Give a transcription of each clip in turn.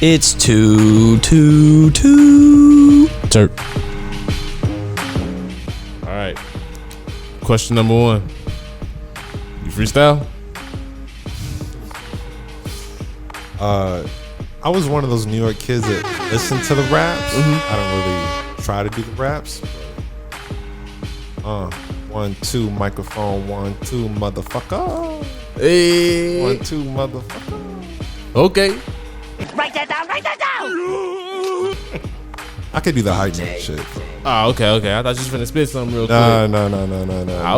It's Too T3rpd. All right. Question number one. You freestyle? I was one of those New York kids that listened to the raps. I don't really try to do the raps. But, 1, 2, microphone, 1, 2, motherfucker. Hey. 1, 2, motherfucker. Okay. Write that down, write that down! I could do the high note shit. Oh, okay. I thought you was finna spit something real quick. No.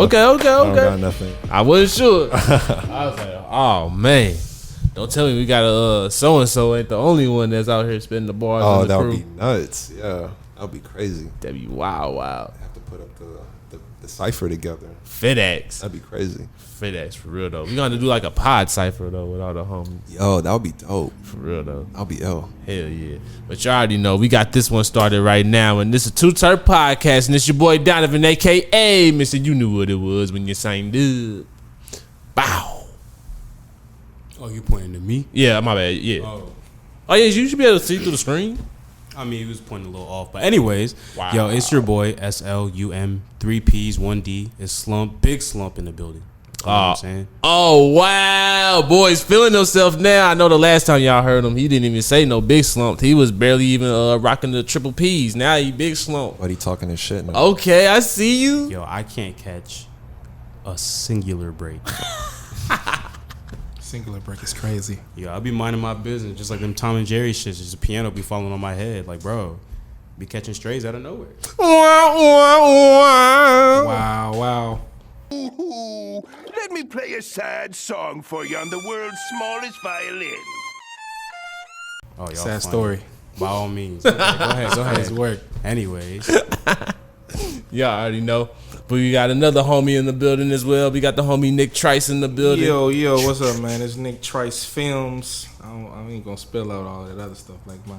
Okay. I don't got nothing. I wasn't sure. I was like, oh man. Don't tell me we got a so-and-so ain't the only one that's out here spitting the bars. Oh, in the that crew. would be nuts. Yeah, that would be crazy. That'd be wild. Have to put up the cipher together. FedEx. That'd be crazy. FedEx, for real though. We gonna do like a pod cipher though with all the homies. Yo, that would be dope. For real though. I'll be ill. Hell yeah. But you already know we got this one started right now. And this is Too T3rpd Podcast. And it's your boy Donovan, aka Mr. You knew what it was when you signed up. Bow. Oh, you pointing to me? Yeah, my bad. Yeah. Oh yeah, you should be able to see through the screen. I mean, he was pointing a little off. But anyways, Wow. Yo, it's your boy, SLUM, 3 Ps, 1D. It's Slump, big Slump in the building. You know what I'm saying? Oh wow, boys feeling himself now. I know the last time y'all heard him, he didn't even say no big slump. He was barely even rocking the triple Ps. Now he big slump. But he talking his shit now. Okay, I see you. Yo, I can't catch a singular break. Singular break is crazy. Yo, I be minding my business just like them Tom and Jerry shits. Just the piano be falling on my head. Like, bro, be catching strays out of nowhere. Wow. Ooh, let me play a sad song for you on the world's smallest violin. Oh, y'all Sad funny. story. By all means. Okay, go ahead. His work. Anyways. Y'all already know. But we got another homie in the building as well. We got the homie Nick Trice in the building. Yo, what's up, man? It's Nick Trice Films. I ain't gonna spell out all that other stuff like my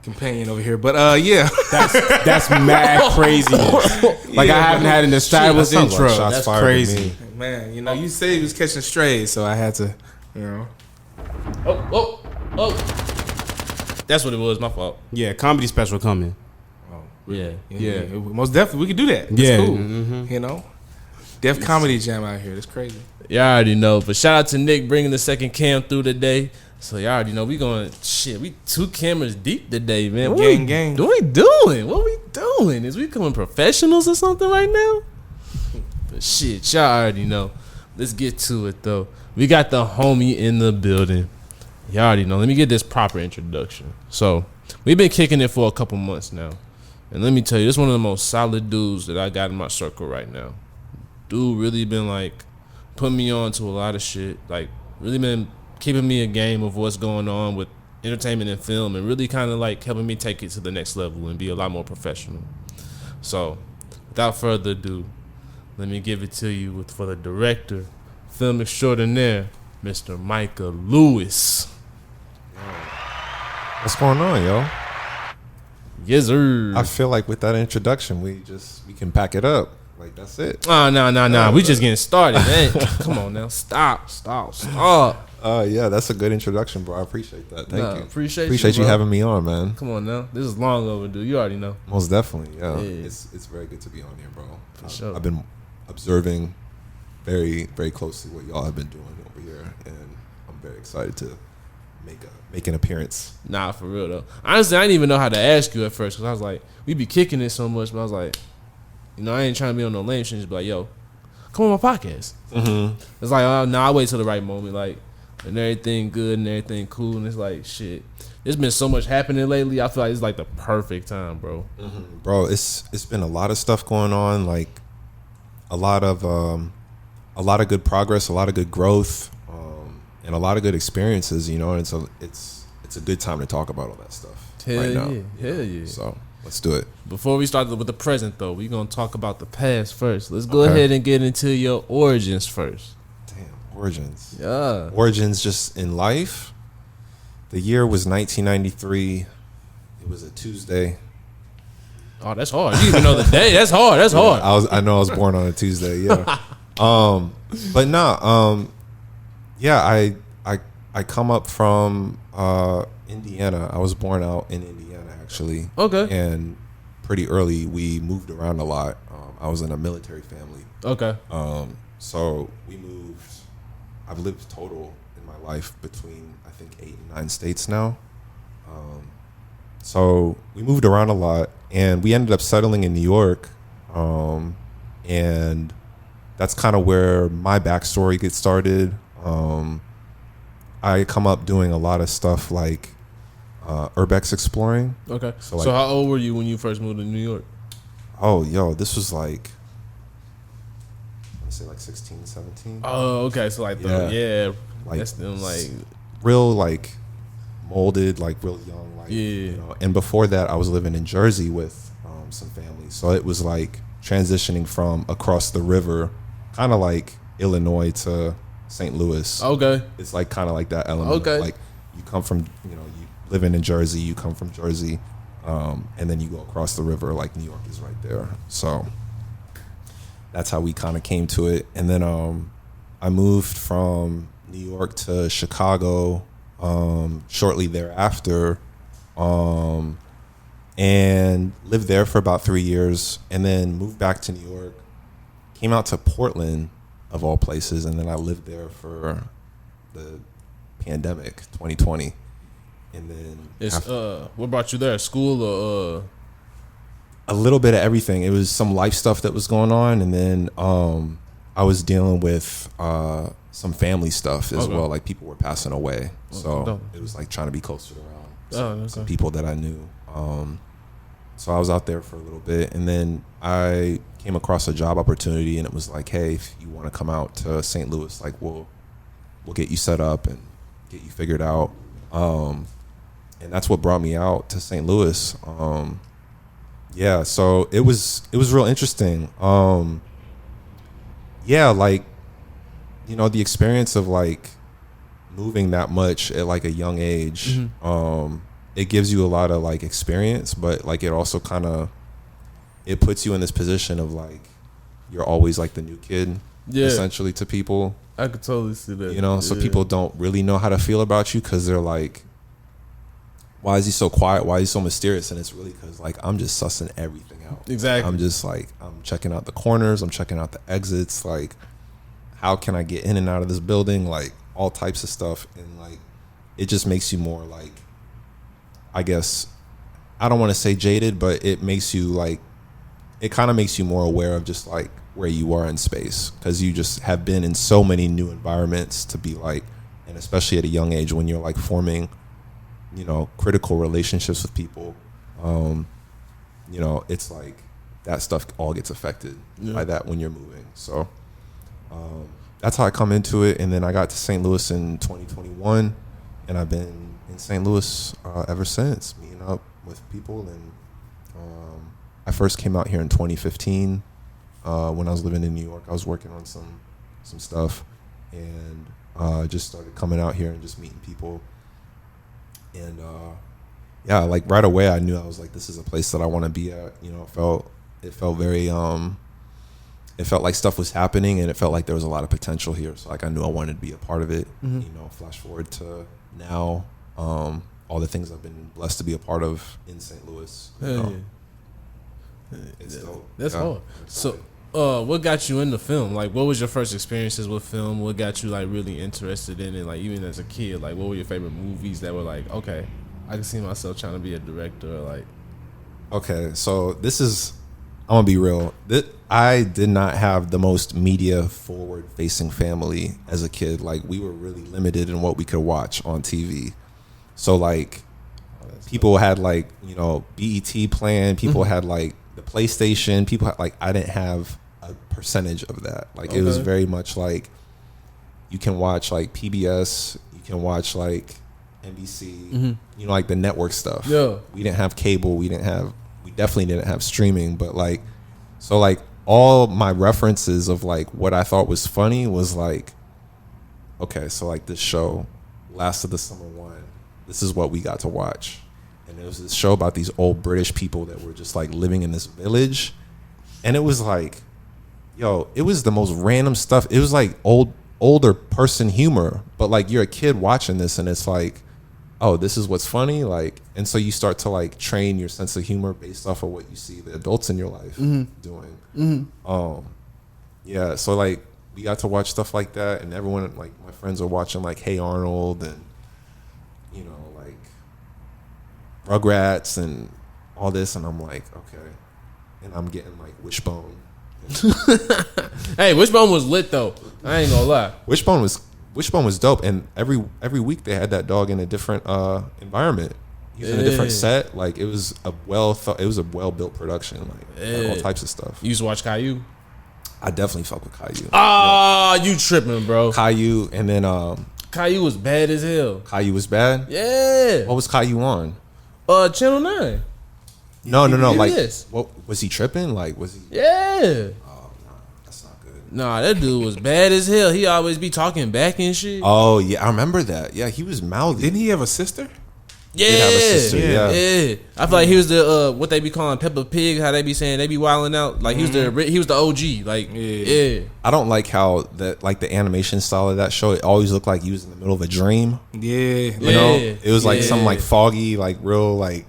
companion over here, but yeah. That's mad craziness. Like, I haven't had an established That sounds like intro. shots That's fired to crazy. me. Man, you know, you said he was catching strays, so I had to, you know. Oh. That's what it was, my fault. Yeah, comedy special coming. Yeah. Most definitely, we could do that. That's Yeah. cool. You know, Def Comedy Jam out here. That's crazy. Y'all already know. But shout out to Nick bringing the second cam through today. So y'all already know we 2 cameras deep today, man. What Gang. What we doing? What we doing? Is we becoming professionals or something right now? But shit, y'all already know. Let's get to it though. We got the homie in the building. Y'all already know. Let me get this proper introduction. So we've been kicking it for a couple months now. And let me tell you, this is one of the most solid dudes that I got in my circle right now. Dude really been like putting me on to a lot of shit. Like really been keeping me a game of what's going on with entertainment and film, and really kind of like helping me take it to the next level and be a lot more professional. So without further ado, let me give it to you for the director, film extraordinaire, Mr. Micah Lewis. What's going on, yo? Yes, sir. I feel like with that introduction, we can pack it up. Like, that's it. Oh, no. We just getting started, man. Come on now. Stop. Yeah, that's a good introduction, bro. I appreciate that. Thank you. Appreciate you bro. having me on, man. Come on now. This is long overdue. You already know. Most definitely, yeah. Yeah. It's very good to be on here, bro. For sure. I've been observing very, very closely what y'all have been doing over here, and I'm very excited to make an appearance. Nah, for real though. Honestly, I didn't even know how to ask you at first because I was like, we be kicking it so much, but I was like, you know, I ain't trying to be on no lame shit. Just be like, yo, come on my podcast. Mm-hmm. It's like, oh, no, I wait till the right moment, like, and everything good and everything cool, and it's like, shit. There's been so much happening lately. I feel like it's like the perfect time, bro. Mm-hmm. Bro, it's been a lot of stuff going on, like a lot of good progress, a lot of good growth. And a lot of good experiences, you know, and so it's a good time to talk about all that stuff right now. Hell yeah. So let's do it. Before we start with the present, though, we're going to talk about the past first. Let's go ahead and get into your origins first. Damn, origins. Yeah. Origins just in life. The year was 1993. It was a Tuesday. Oh, that's hard. You even know the day. That's hard. That's hard. I know I was born on a Tuesday, yeah. Yeah, I come up from Indiana. I was born out in Indiana, actually. Okay. And pretty early, we moved around a lot. I was in a military family. Okay. So we moved. I've lived total in my life between, I think, 8 and 9 states now. So we moved around a lot, and we ended up settling in New York. And that's kind of where my backstory gets started. I come up doing a lot of stuff like urbex exploring. Okay. So, So how old were you when you first moved to New York? Oh, yo, this was like, I want to say like 16, 17. Oh, okay. So like Like, that's them like real like molded, like real young, like, Yeah. you know. And before that, I was living in Jersey with some family. So it was like transitioning from across the river, kind of like Illinois to St. Louis. okay. It's like kind of like that element. Okay. Of like you come from, you know, you living in Jersey, you come from Jersey, and then you go across the river, like New York is right there. So that's how we kind of came to it. And then I moved from New York to Chicago shortly thereafter, and lived there for about 3 years, and then moved back to New York, came out to Portland of all places, and then I lived there for the pandemic 2020. And then It's what brought you there? School or a little bit of everything. It was some life stuff that was going on, and then I was dealing with some family stuff as well. Like people were passing away, so it was like trying to be closer around some people that I knew. So I was out there for a little bit, and then I came across a job opportunity, and it was like, hey, if you want to come out to St. Louis, like we'll get you set up and get you figured out. And that's what brought me out to St. Louis. Yeah, so it was real interesting. Yeah, like, you know, the experience of like moving that much at like a young age, it gives you a lot of like experience, but like it also kind of, it puts you in this position of like, you're always like the new kid, essentially, to people. I could totally see that. You know, so people don't really know how to feel about you because they're like, why is he so quiet? Why is he so mysterious? And it's really because like I'm just sussing everything out. Exactly. I'm just like, I'm checking out the corners. I'm checking out the exits. Like, how can I get in and out of this building? Like all types of stuff. And like, it just makes you more like, I guess, I don't want to say jaded, but it makes you like, it kind of makes you more aware of just like where you are in space, because you just have been in so many new environments to be like, and especially at a young age when you're like forming, you know, critical relationships with people, you know, it's like that stuff all gets affected by that when you're moving. So that's how I come into it. And then I got to St. Louis in 2021, and I've been in St. Louis ever since, meeting up with people. And I first came out here in 2015 when I was living in New York. I was working on some stuff, and just started coming out here and just meeting people. And yeah, like right away I knew, I was like, this is a place that I want to be at. You know, it felt very it felt like stuff was happening, and it felt like there was a lot of potential here. So like I knew I wanted to be a part of it. You know, flash forward to now, all the things I've been blessed to be a part of in St. Louis. It's dope. That's hard. So what got you into film? Like, what was your first experiences with film? What got you like really interested in it? Like, even as a kid, like, what were your favorite movies that were like, okay, I can see myself trying to be a director? Or like, okay, so this is, I'm gonna be real. I did not have the most media forward facing family as a kid. Like, we were really limited in what we could watch on TV. So like, people had like, you know, BET playing. People had like the PlayStation. People had, like, I didn't have a percentage of that. Like, it was very much like, you can watch like PBS, you can watch like NBC, you know, like the network stuff. Yeah. We didn't have cable. We definitely didn't have streaming. But like, so like all my references of like what I thought was funny was like, okay, so like this show, Last of the Summer Wine, this is what we got to watch. And it was this show about these old British people that were just like living in this village. And it was like, yo, it was the most random stuff. It was like older person humor, but like you're a kid watching this, and it's like, oh, this is what's funny, like, and so you start to like train your sense of humor based off of what you see the adults in your life doing. Yeah, so like we got to watch stuff like that, and everyone, like my friends are watching like Hey Arnold and you know like Rugrats and all this, and I'm like, okay, and I'm getting like Wishbone. Hey, Wishbone was lit though. I ain't gonna lie. Wishbone was dope, and every week they had that dog in a different environment. He's in a different set. Like it was a well built production. Like all types of stuff. You used to watch Caillou? I definitely fuck with Caillou. Ah, you tripping, bro? Caillou, and then Caillou was bad as hell. Caillou was bad. Yeah. What was Caillou on? Channel 9. No. Like, Yes. what was he tripping? Like, was he? Yeah. Oh no, that's not good. Nah, that dude was bad as hell. He always be talking back and shit. Oh yeah, I remember that. Yeah, he was mouthy. Didn't he have a sister? Yeah, did have a sister, yeah. I feel like he was the what they be calling Peppa Pig. How they be saying they be wilding out. Like he was the OG. Like yeah. I don't like how the animation style of that show. It always looked like he was in the middle of a dream. Yeah. You know, it was like some like foggy, like real like.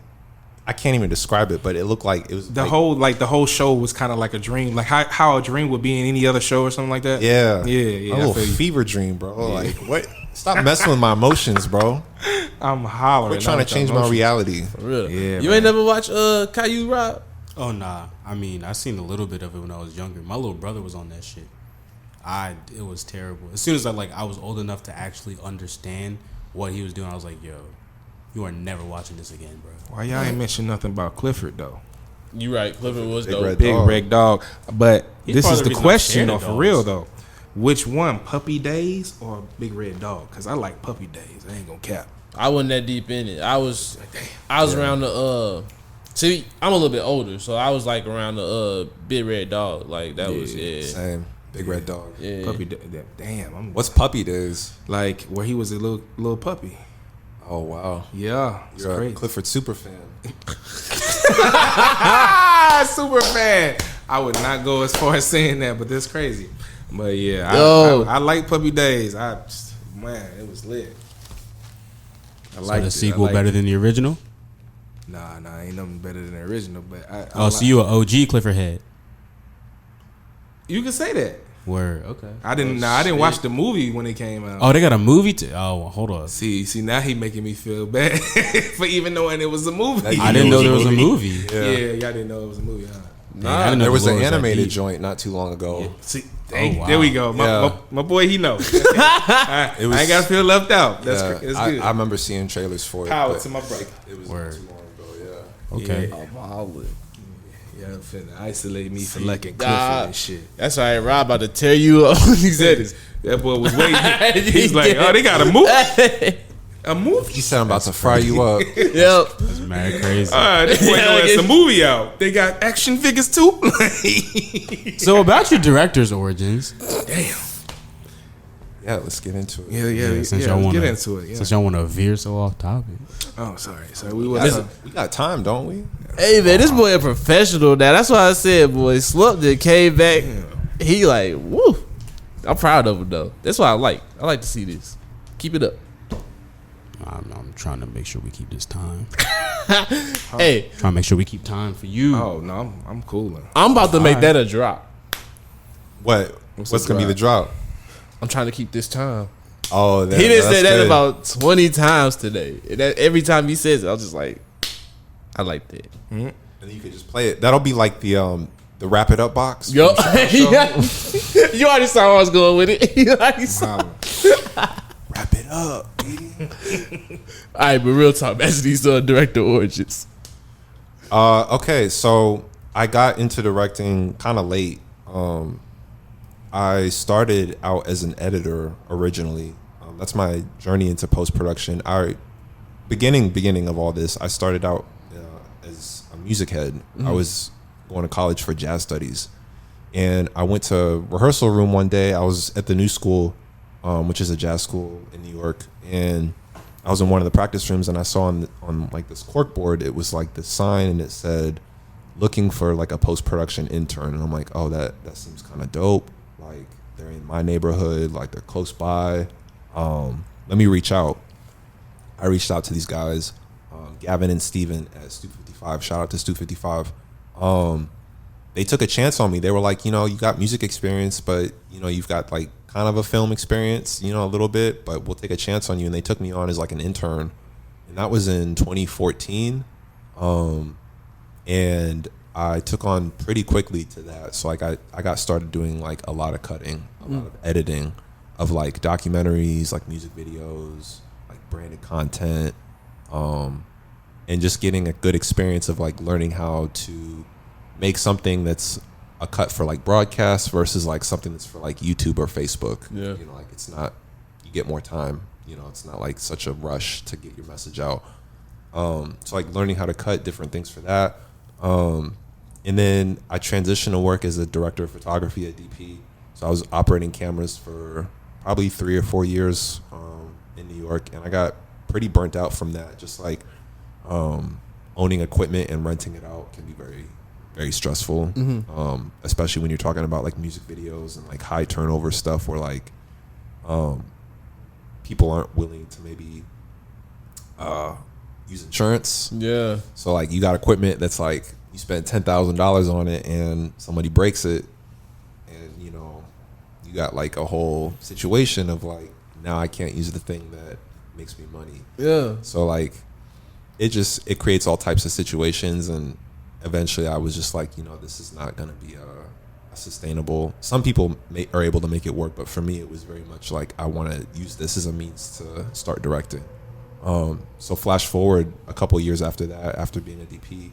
I can't even describe it, but it looked like it was the whole show was kind of like a dream, like how a dream would be in any other show or something like that. Yeah. A little fever dream, bro. Like what? Stop messing with my emotions, bro. I'm hollering. We're trying to change my reality. For real. Yeah, you ain't never watched Caillou, Rob? Oh nah. I mean, I seen a little bit of it when I was younger. My little brother was on that shit. It was terrible. As soon as I was old enough to actually understand what he was doing, I was like, yo, you are never watching this again, bro. Why y'all ain't mention nothing about Clifford though? You right, Clifford was Big dope. Red Big Dog. Red Dog. But He's this part is of the the reason I'm question scared though, of for dogs. real though. Which one, Puppy Days or Big Red Dog? Because I like Puppy Days. I ain't gonna cap. I wasn't that deep in it. I was around the see, I'm a little bit older, so I was like around the Big Red Dog. Like that was Same. Big Red Dog. Yeah. Puppy damn. What's Puppy Days? Like where he was a little puppy. Oh wow. Yeah, it's You're crazy. a Clifford super fan. Super fan. I would not go as far as saying that, but that's crazy. But yeah, I like Puppy Days. Man, it was lit. I So like the sequel better than the original? Nah, ain't nothing better than the original. But So you an OG Clifford head? You can say that. Word. Okay. I didn't watch the movie when it came out. Oh, they got a movie too. Oh, hold on. See, now he making me feel bad for even knowing it was a movie. I didn't know there was a movie. Yeah, y'all didn't know it was a movie, huh? I didn't know There was the an Lord that animated deep. joint not too long ago. See, wow. there we go. My boy, he knows. I ain't gotta feel left out. That's good. I remember seeing trailers for it. Power but to my brother. It was Word. not too long ago. Yeah. Okay. Y'all finna isolate me for liking Clifford and shit. That's all right. Rob about to tear you up when he said this. That boy was waiting. He's like, oh, they got a movie? A movie? He said I'm about to fry you up. Yep. That's mad crazy. This boy know it's a movie out. They got action figures too? So about your director's origins. Damn. Yeah, let's get into it. Yeah, Since y'all let's wanna, get into it. Yeah. Since y'all want to veer so off topic. Oh, sorry. We got time, don't we? Hey man, this boy a professional now. That's why I said, boy, Slumppd came back. He like, woo. I'm proud of him though. That's why I like to see this. Keep it up. I'm trying to make sure we keep this time. Hey, Trying to make sure we keep time for you. Oh no, I'm cooling. I'm about to make that a drop. What? What's gonna be the drop? I'm trying to keep this time. Oh, He didn't say that about 20 times today. And every time he says it, I was just like, I like that. And you could just play it. That'll be like the wrap it up box. Yo, you already saw where I was going with it. You already saw. Wrap it up. All right, but real talk. That's these director origins. Okay, so I got into directing kind of late. I started out as an editor originally. That's my journey into post-production. Beginning of all this, I started out as a music head. I was going to college for jazz studies. And I went to rehearsal room one day. I was at the New School, which is a jazz school in New York. And I was in one of the practice rooms, and I saw on like this cork board, it was like this sign, and it said, looking for like a post-production intern. And I'm like, oh, that seems kind of dope. Like, they're in my neighborhood, like they're close by. Let me reach out. I reached out to these guys, Gavin and Steven at Stu 55. Shout out to Stu 55. They took a chance on me. They were like, you know, you got music experience, but you know, you've got like kind of a film experience, you know, a little bit, but we'll take a chance on you. And they took me on as like an intern, and that was in 2014. And I took on pretty quickly to that. So like I got started doing like a lot of cutting, a lot of editing of like documentaries, like music videos, like branded content, and just getting a good experience of like learning how to make something that's a cut for like broadcast versus like something that's for like YouTube or Facebook. Yeah. You know, like it's not, you get more time, you know, it's not like such a rush to get your message out. So like learning how to cut different things for that. And then I transitioned to work as a director of photography at DP. So I was operating cameras for probably 3 or 4 years in New York, and I got pretty burnt out from that. Just like owning equipment and renting it out can be very, very stressful, especially when you're talking about like music videos and like high turnover stuff where like people aren't willing to maybe use insurance. Yeah. So like you got equipment that's like you spent $10,000 on it and somebody breaks it, and you know you got like a whole situation of like, now I can't use the thing that makes me money. Yeah. So like it creates all types of situations, and eventually I was just like, you know, this is not going to be a sustainable. Some people are able to make it work, but for me it was very much like I want to use this as a means to start directing. So flash forward a couple of years after that, after being a DP,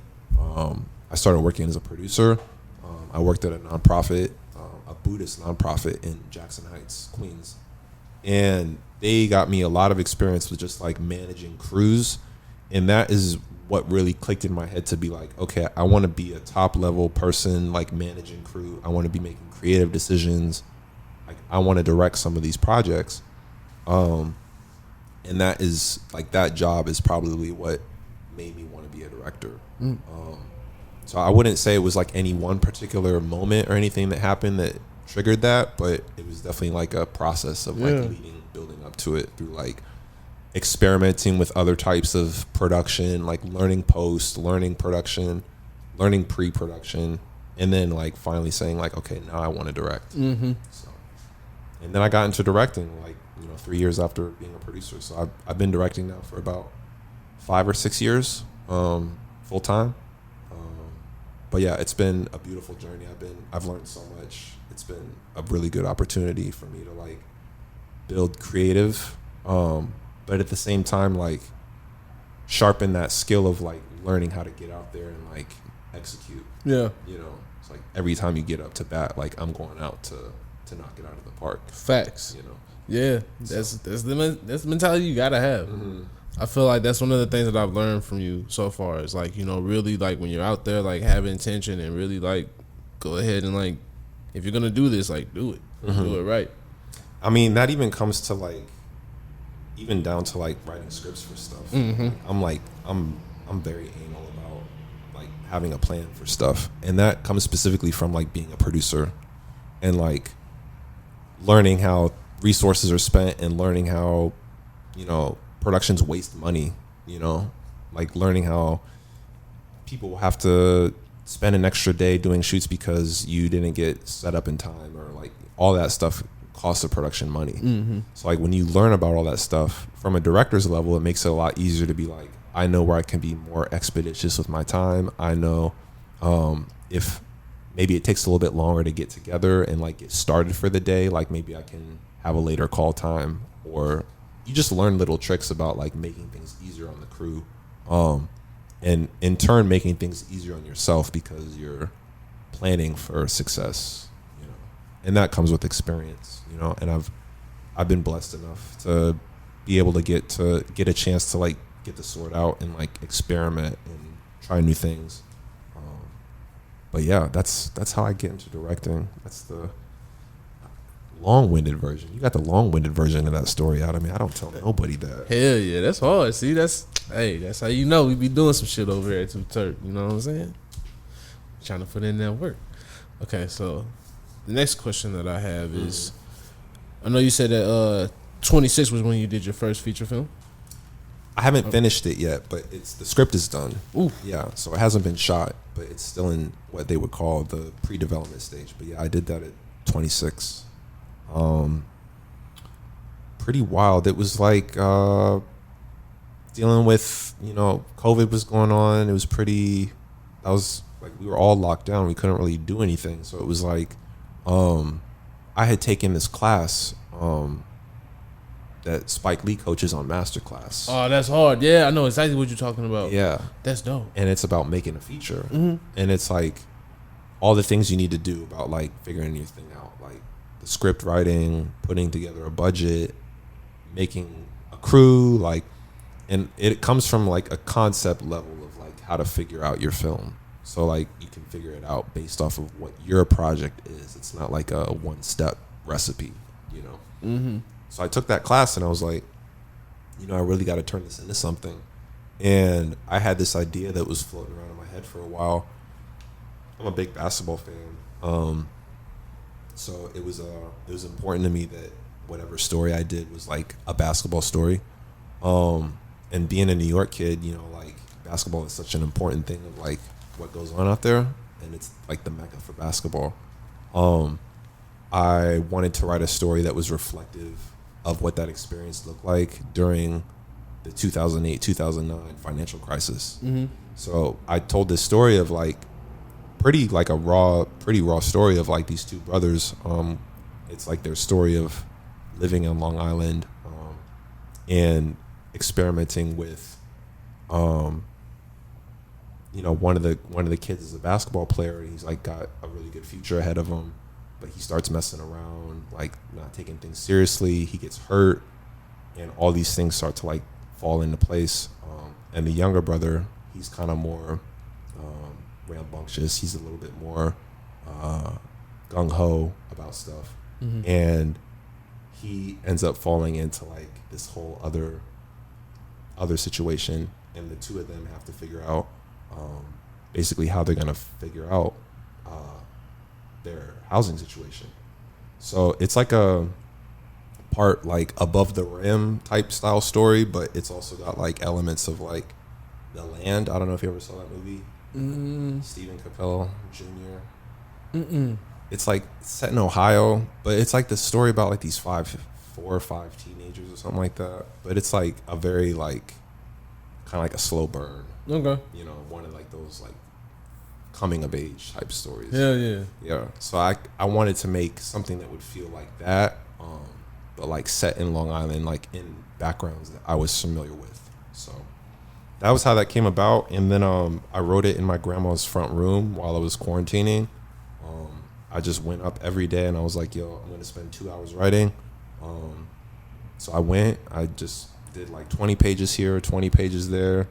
I started working as a producer. I worked at a nonprofit, a Buddhist nonprofit in Jackson Heights, Queens. And they got me a lot of experience with just like managing crews. And that is what really clicked in my head to be like, okay, I want to be a top level person, like managing crew. I want to be making creative decisions. Like I want to direct some of these projects. And that is like, that job is probably what made me want to be a director. So I wouldn't say it was like any one particular moment or anything that happened that triggered that, but it was definitely like a process of like building up to it through like experimenting with other types of production, like learning post, learning production, learning pre-production, and then like finally saying like, okay, now I want to direct. So, and then I got into directing like, you know, 3 years after being a producer. So I've been directing now for about 5 or 6 years, full time. But yeah, it's been a beautiful journey. I've learned so much. It's been a really good opportunity for me to like build creative, but at the same time like sharpen that skill of like learning how to get out there and like execute. Yeah. You know, it's like every time you get up to bat, like I'm going out to knock it out of the park. Facts. You know. Yeah, that's the mentality you gotta have. I feel like that's one of the things that I've learned from you so far is like, you know, really like when you're out there, like have intention and really like go ahead and like, if you're gonna do this, like do it, do it right. I mean, that even comes to like, even down to like writing scripts for stuff. I'm very anal about like having a plan for stuff, and that comes specifically from like being a producer and like learning how resources are spent and learning how, you know, productions waste money, you know, like learning how people have to spend an extra day doing shoots because you didn't get set up in time, or like all that stuff costs a production money. So like when you learn about all that stuff from a director's level, it makes it a lot easier to be like, I know where I can be more expeditious with my time. I know if maybe it takes a little bit longer to get together and like get started for the day, like maybe I can have a later call time, or you just learn little tricks about like making things easier on the crew, and in turn making things easier on yourself because you're planning for success, you know, and that comes with experience, you know. And I've been blessed enough to be able to get a chance to like get the sword out and like experiment and try new things. But yeah, that's how I get into directing. That's the long-winded version. You got the long-winded version of that story out of me. I don't tell nobody that. Hell yeah, that's hard. See, that's how you know we be doing some shit over here at Too T3rpd. You know what I'm saying? Trying to put in that work. Okay, so the next question that I have is, I know you said that 26 was when you did your first feature film. I haven't finished it yet, but the script is done. Oof. Yeah, so it hasn't been shot, but it's still in what they would call the pre-development stage. But yeah, I did that at 26. Pretty wild. It was like dealing with, COVID was going on. It was we were all locked down. We couldn't really do anything. So it was like I had taken this class that Spike Lee coaches on Masterclass. Oh, that's hard. Yeah, I know exactly what you're talking about. Yeah. That's dope. And it's about making a feature. Mm-hmm. And it's like all the things you need to do about like figuring your thing out. Like the script writing, putting together a budget, making a crew, and it comes from like a concept level of like how to figure out your film. So like you can figure it out based off of what your project is. It's not like a one-step recipe, Mm-hmm. So I took that class and I was like, I really got to turn this into something. And I had this idea that was floating around in my head for a while. I'm a big basketball fan. So it was important to me that whatever story I did was like a basketball story. And being a New York kid, like basketball is such an important thing of like what goes on out there, and it's like the mecca for basketball. I wanted to write a story that was reflective of what that experience looked like during the 2008-2009 financial crisis. Mm-hmm. So I told this story of like pretty raw story of like these two brothers. It's like their story of living on Long Island and experimenting with one of the kids is a basketball player, and he's like got a really good future ahead of him, but he starts messing around, like not taking things seriously. He gets hurt, and all these things start to like fall into place. And the younger brother, he's kind of more rambunctious. He's a little bit more gung-ho about stuff. Mm-hmm. And he ends up falling into like this whole other situation, and the two of them have to figure out basically how they're gonna figure out their housing situation. So it's like a part like above the rim type style story, but it's also got like elements of like The Land. I don't know if you ever saw that movie. Stephen Carell Jr. It's like set in Ohio, but it's like the story about like these 4 or 5 teenagers or something like that. But it's like a very like kind of like a slow burn. Okay. One of like those like coming of age type stories. Yeah. So I wanted to make something that would feel like that, but like set in Long Island, like in backgrounds that I was familiar with. So that was how that came about. And then I wrote it in my grandma's front room while I was quarantining. I just went up every day and I was like, yo, I'm going to spend 2 hours writing. So I just did like 20 pages here, 20 pages there.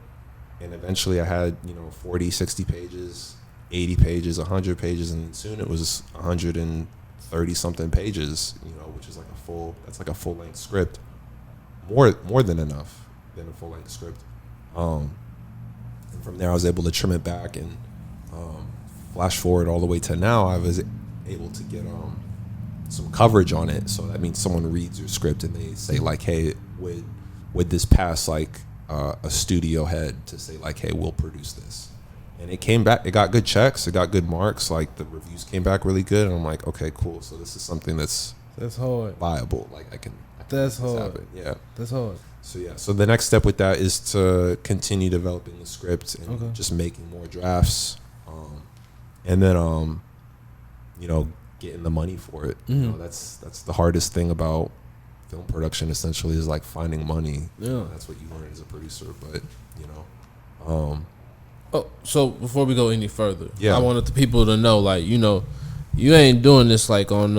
And eventually I had, 40, 60 pages, 80 pages, 100 pages. And soon it was 130 something pages, which is like a full length script. More than enough than a full length script. And from there I was able to trim it back and flash forward all the way to now. I was able to get some coverage on it. So that means someone reads your script and they say like, hey, would this pass like a studio head to say like, hey, we'll produce this? And it came back, it got good checks, it got good marks, like the reviews came back really good, and I'm like, okay, cool, so this is something that's hard, viable, like I can that's hard happen. Yeah, that's hard. So yeah, so the next step with that is to continue developing the script and just making more drafts, and then getting the money for it. That's the hardest thing about film production, essentially, is like finding money. Yeah, that's what you learn as a producer. But so before we go any further, I wanted the people to know, like, you ain't doing this like on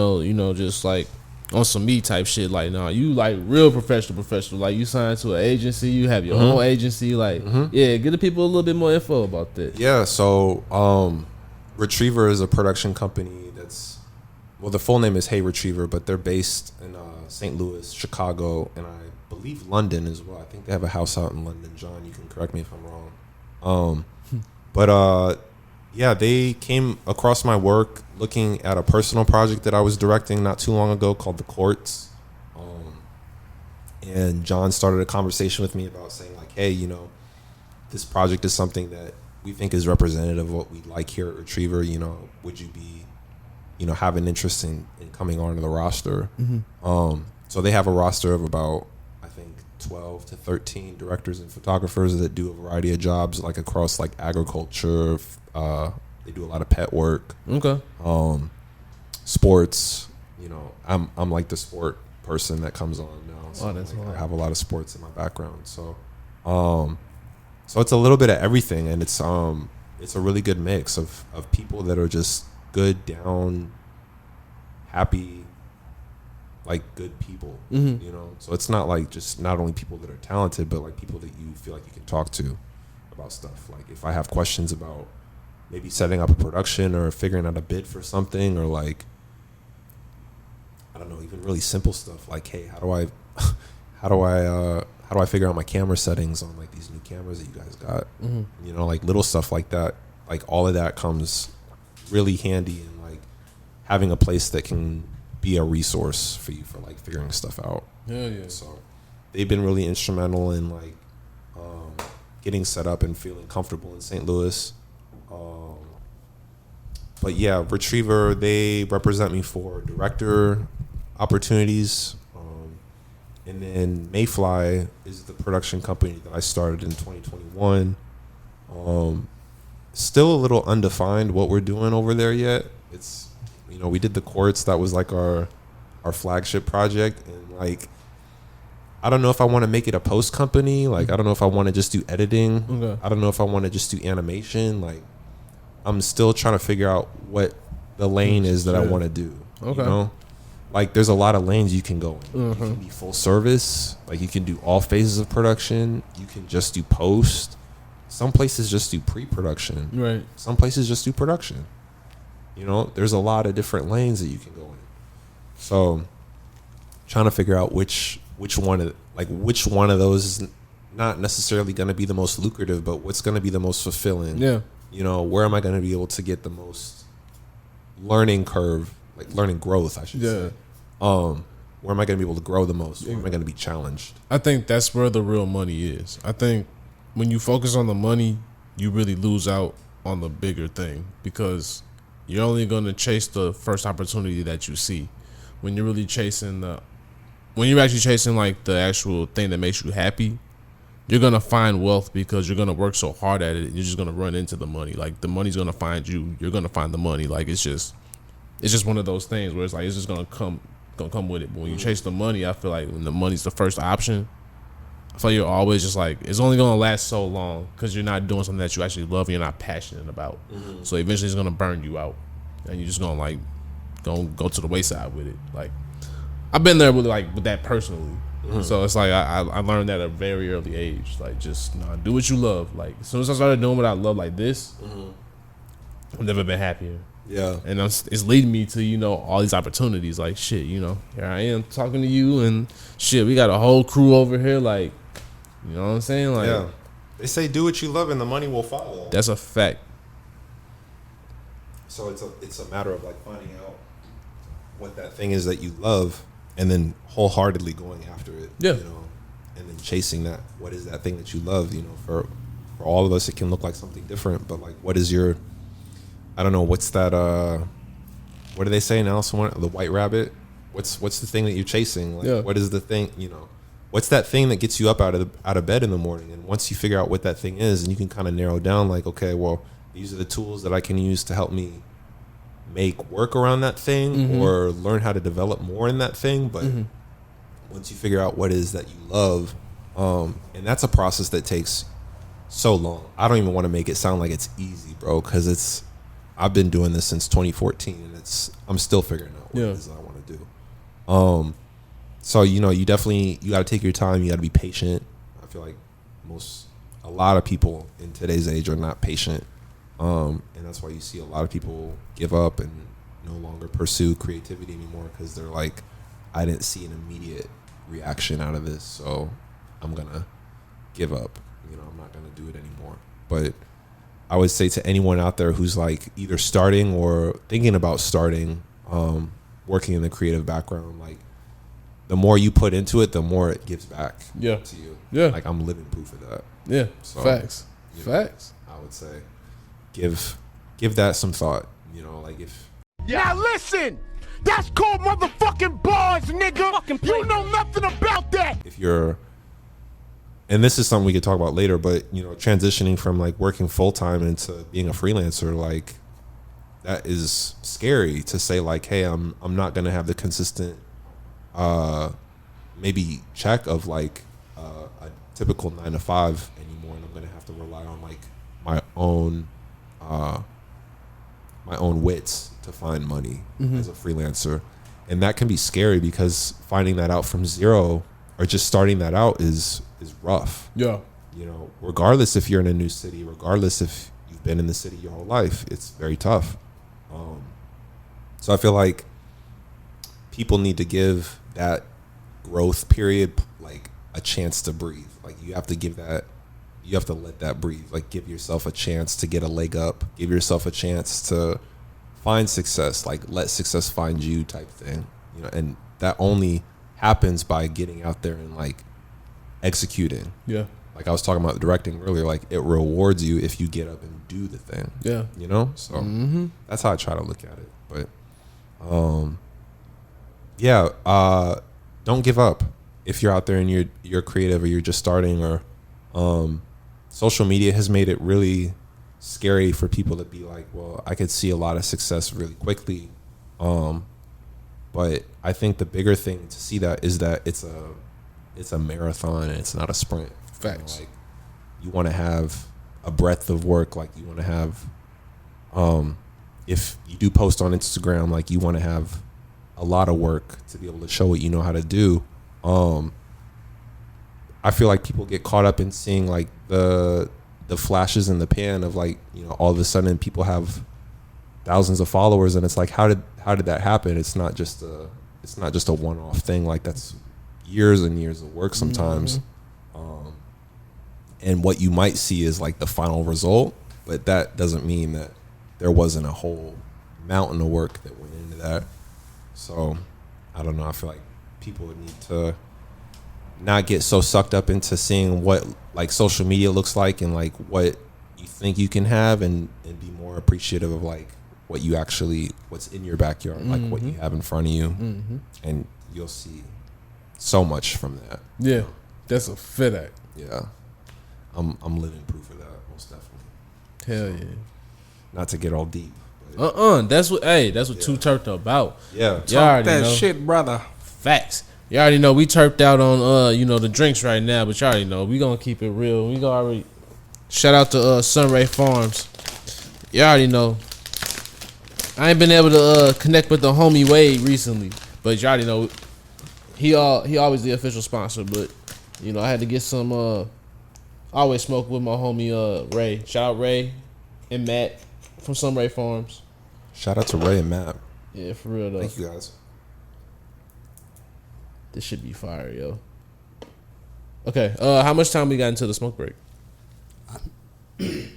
just like on some me type shit. Like, nah, you like real professional. Like, you signed to an agency, you have your own agency. Like, yeah, give the people a little bit more info about that. Yeah, so Retriever is a production company the full name is Hey Retriever, but they're based in St. Louis, Chicago, and I believe London as well. I think they have a house out in London. John, you can correct me if I'm wrong. But they came across my work looking at a personal project that I was directing not too long ago called The Courts. And John started a conversation with me about saying like, hey, this project is something that we think is representative of what we like here at Retriever. Would you be, have an interest in coming onto the roster? So they have a roster of about, I think, 12 to 13 directors and photographers that do a variety of jobs, like across like agriculture. They do a lot of pet work. Okay. Sports. I'm like the sport person that comes on now. So that's hard. I have a lot of sports in my background. So, so it's a little bit of everything, and it's a really good mix of people that are just good, down, happy, like good people. So it's not like just not only people that are talented, but like people that you feel like you can talk to about stuff. Like if I have questions about maybe setting up a production or figuring out a bid for something, or like, I don't know, even really simple stuff like, hey, how do I figure out my camera settings on like these new cameras that you guys got? Like little stuff like that. Like all of that comes really handy in like having a place that can be a resource for you for like figuring stuff out. Yeah. So they've been really instrumental in like getting set up and feeling comfortable in St. Louis. But yeah, Retriever, they represent me for director opportunities. And then Mayfly is the production company that I started in 2021. Still a little undefined what we're doing over there yet. It's, we did the Courts. That was like our flagship project. And like, I don't know if I want to make it a post company. Like, I don't know if I want to just do editing. Okay. I don't know if I want to just do animation. Like, I'm still trying to figure out what the lane is that I want to do. Okay. Like there's a lot of lanes you can go in. You can be full service. Like you can do all phases of production. You can just do post. Some places just do pre-production. Right. Some places just do production. There's a lot of different lanes that you can go in. So trying to figure out which one of those is not necessarily going to be the most lucrative, but what's going to be the most fulfilling. Yeah. Where am I going to be able to get the most learning curve, like learning growth, I should say. Where am I going to be able to grow the most? Where am I going to be challenged? I think that's where the real money is. I think when you focus on the money, you really lose out on the bigger thing, because you're only going to chase the first opportunity that you see. When you're really chasing like the actual thing that makes you happy, you're going to find wealth because you're going to work so hard at it. You're just going to run into the money. Like the money's going to find you. You're going to find the money. Like it's just one of those things where it's like, it's just going to come with it. But when you chase the money, I feel like when the money's the first option, I feel like you're always just like, it's only going to last so long because you're not doing something that you actually love and you're not passionate about. So eventually it's going to burn you out. And you're just going to like, go to the wayside with it. Like I've been there with that personally. So it's like I learned that at a very early age. Like just do what you love. Like as soon as I started doing what I love like this, I've never been happier. Yeah. And it's leading me to, all these opportunities. Like shit, here I am talking to you and shit, we got a whole crew over here. Like, you know what I'm saying? Like, yeah. They say do what you love and the money will follow. That's a fact. So it's a matter of like finding out what that thing is that you love and then wholeheartedly going after it. Yeah. And then chasing that. What is that thing that you love? For all of us it can look like something different, but like what is your, I don't know, what's that what do they say now? The white rabbit? What's the thing that you're chasing? Like what is the thing, what's that thing that gets you up out of bed in the morning? And once you figure out what that thing is, and you can kind of narrow down like, okay, well, these are the tools that I can use to help me make work around that thing or learn how to develop more in that thing. But once you figure out what it is that you love, and that's a process that takes so long. I don't even want to make it sound like it's easy, bro, because I've been doing this since 2014 and I'm still figuring out what it is that I want to do. So you got to take your time. You got to be patient. I feel like a lot of people in today's age are not patient. And that's why you see a lot of people give up and no longer pursue creativity anymore, because they're like, I didn't see an immediate reaction out of this, so I'm gonna give up. I'm not gonna do it anymore. But I would say to anyone out there who's like either starting or thinking about starting, working in the creative background, like the more you put into it, the more it gives back Yeah. to you. Yeah. Like I'm living proof of that. Yeah. So, Facts. you know, Facts. I would say give that some thought. You know, like if Now listen! That's called motherfucking bars, nigga! You know nothing about that! if you're, and this is something we could talk about later, but you know, transitioning from like working full time into being a freelancer, like that is scary to say like, hey, I'm not gonna have the consistent maybe check of like a typical 9 to 5 anymore, and I'm gonna have to rely on like my own wits to find money as a freelancer. And that can be scary because finding that out from zero or just starting that out is rough. Yeah. You know, regardless if you're in a new city, regardless if you've been in the city your whole life, it's very tough. So I feel like people need to give that growth period like a chance to breathe. Like you have to let that breathe. Like give yourself a chance to get a leg up. Give yourself a chance to find success. Like let success find you type thing. You know, and that only happens by getting out there and like executing. Yeah. Like I was talking about directing earlier, like it rewards you if you get up and do the thing. Yeah. You know? So that's how I try to look at it. But don't give up. If you're out there and you're creative or you're just starting, or social media has made it really scary for people to be like, well, I could see a lot of success really quickly. But I think the bigger thing to see that is that it's a marathon and it's not a sprint. Facts. You know, like you want to have a breadth of work. Like you want to have, if you do post on Instagram, like you want to have a lot of work to be able to show what you know how to do. I feel like people get caught up in seeing like the flashes in the pan of like, you know, all of a sudden people have thousands of followers, and it's like, how did that happen? It's not just a one-off thing. Like that's years and years of work sometimes. And what you might see is like the final result, but that doesn't mean that there wasn't a whole mountain of work that went into that. So I don't know. I feel like people would need to not get so sucked up into seeing what like social media looks like and like what you think you can have, and be more appreciative of like what's in your backyard, like what you have in front of you, and you'll see so much from that. Yeah. That's a fit act. Yeah. I'm living proof of that, most definitely. Hell yeah. Not to get all deep. But That's what Too T3rpd about. yeah. Y'all already That know. shit, brother. Facts. You already know we turped out on the drinks right now, but you already know we gonna keep it real. We gonna already shout out to Sunray Farms. You already know. I ain't been able to connect with the homie Wade recently, but you already know he always the official sponsor. But you know I had to get some. I always smoke with my homie Ray. Shout out Ray and Matt from Sunray Farms. Shout out to Ray and Matt. Yeah, for real though. Thank you guys. This should be fire, yo. Okay, how much time we got into the smoke break? Damn.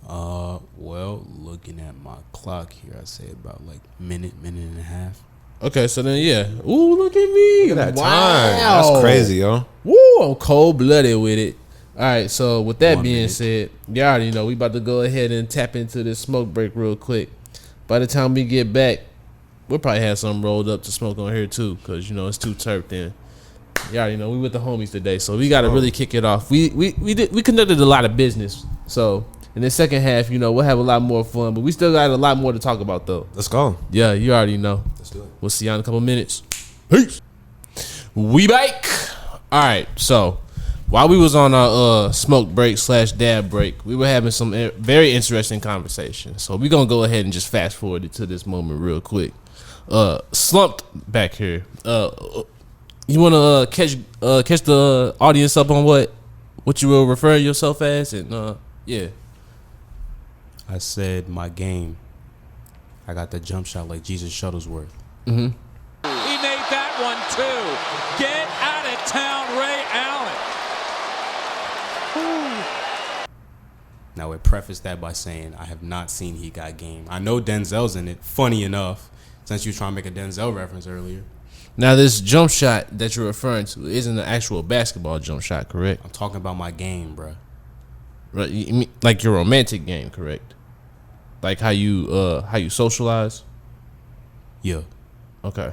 Well, looking at my clock here, I say about like minute and a half. Okay, so then yeah. Ooh, look at me. Look at that time. That's crazy, yo. Woo, I'm cold blooded with it. All right, so with that 1 being minute. said, you already know we about to go ahead and tap into this smoke break real quick. By the time we get back, we'll probably have something rolled up to smoke on here too, cause you know it's Too T3rpd. Then you already know we with the homies today, so we got to really kick it off. We conducted a lot of business, so in the second half, you know, we'll have a lot more fun, but we still got a lot more to talk about though. Let's go. Yeah, you already know. Let's do it. We'll see y'all in a couple minutes. Peace. We back. All right, so while we was on our smoke break / dab break, we were having some very interesting conversations. So we're gonna go ahead and just fast forward it to this moment real quick. Slumppd back here. You wanna catch the audience up on what you will refer yourself as, and yeah. I said my game. I got the jump shot like Jesus Shuttlesworth. He made that one too. Get out of town, Ray Allen. Now, I preface that by saying I have not seen He Got Game. I know Denzel's in it. Funny enough, since you were trying to make a Denzel reference earlier. Now, this jump shot that you're referring to isn't an actual basketball jump shot, correct? I'm talking about my game, bro. Right, you mean like your romantic game, correct? Like how you socialize? Yeah. Okay.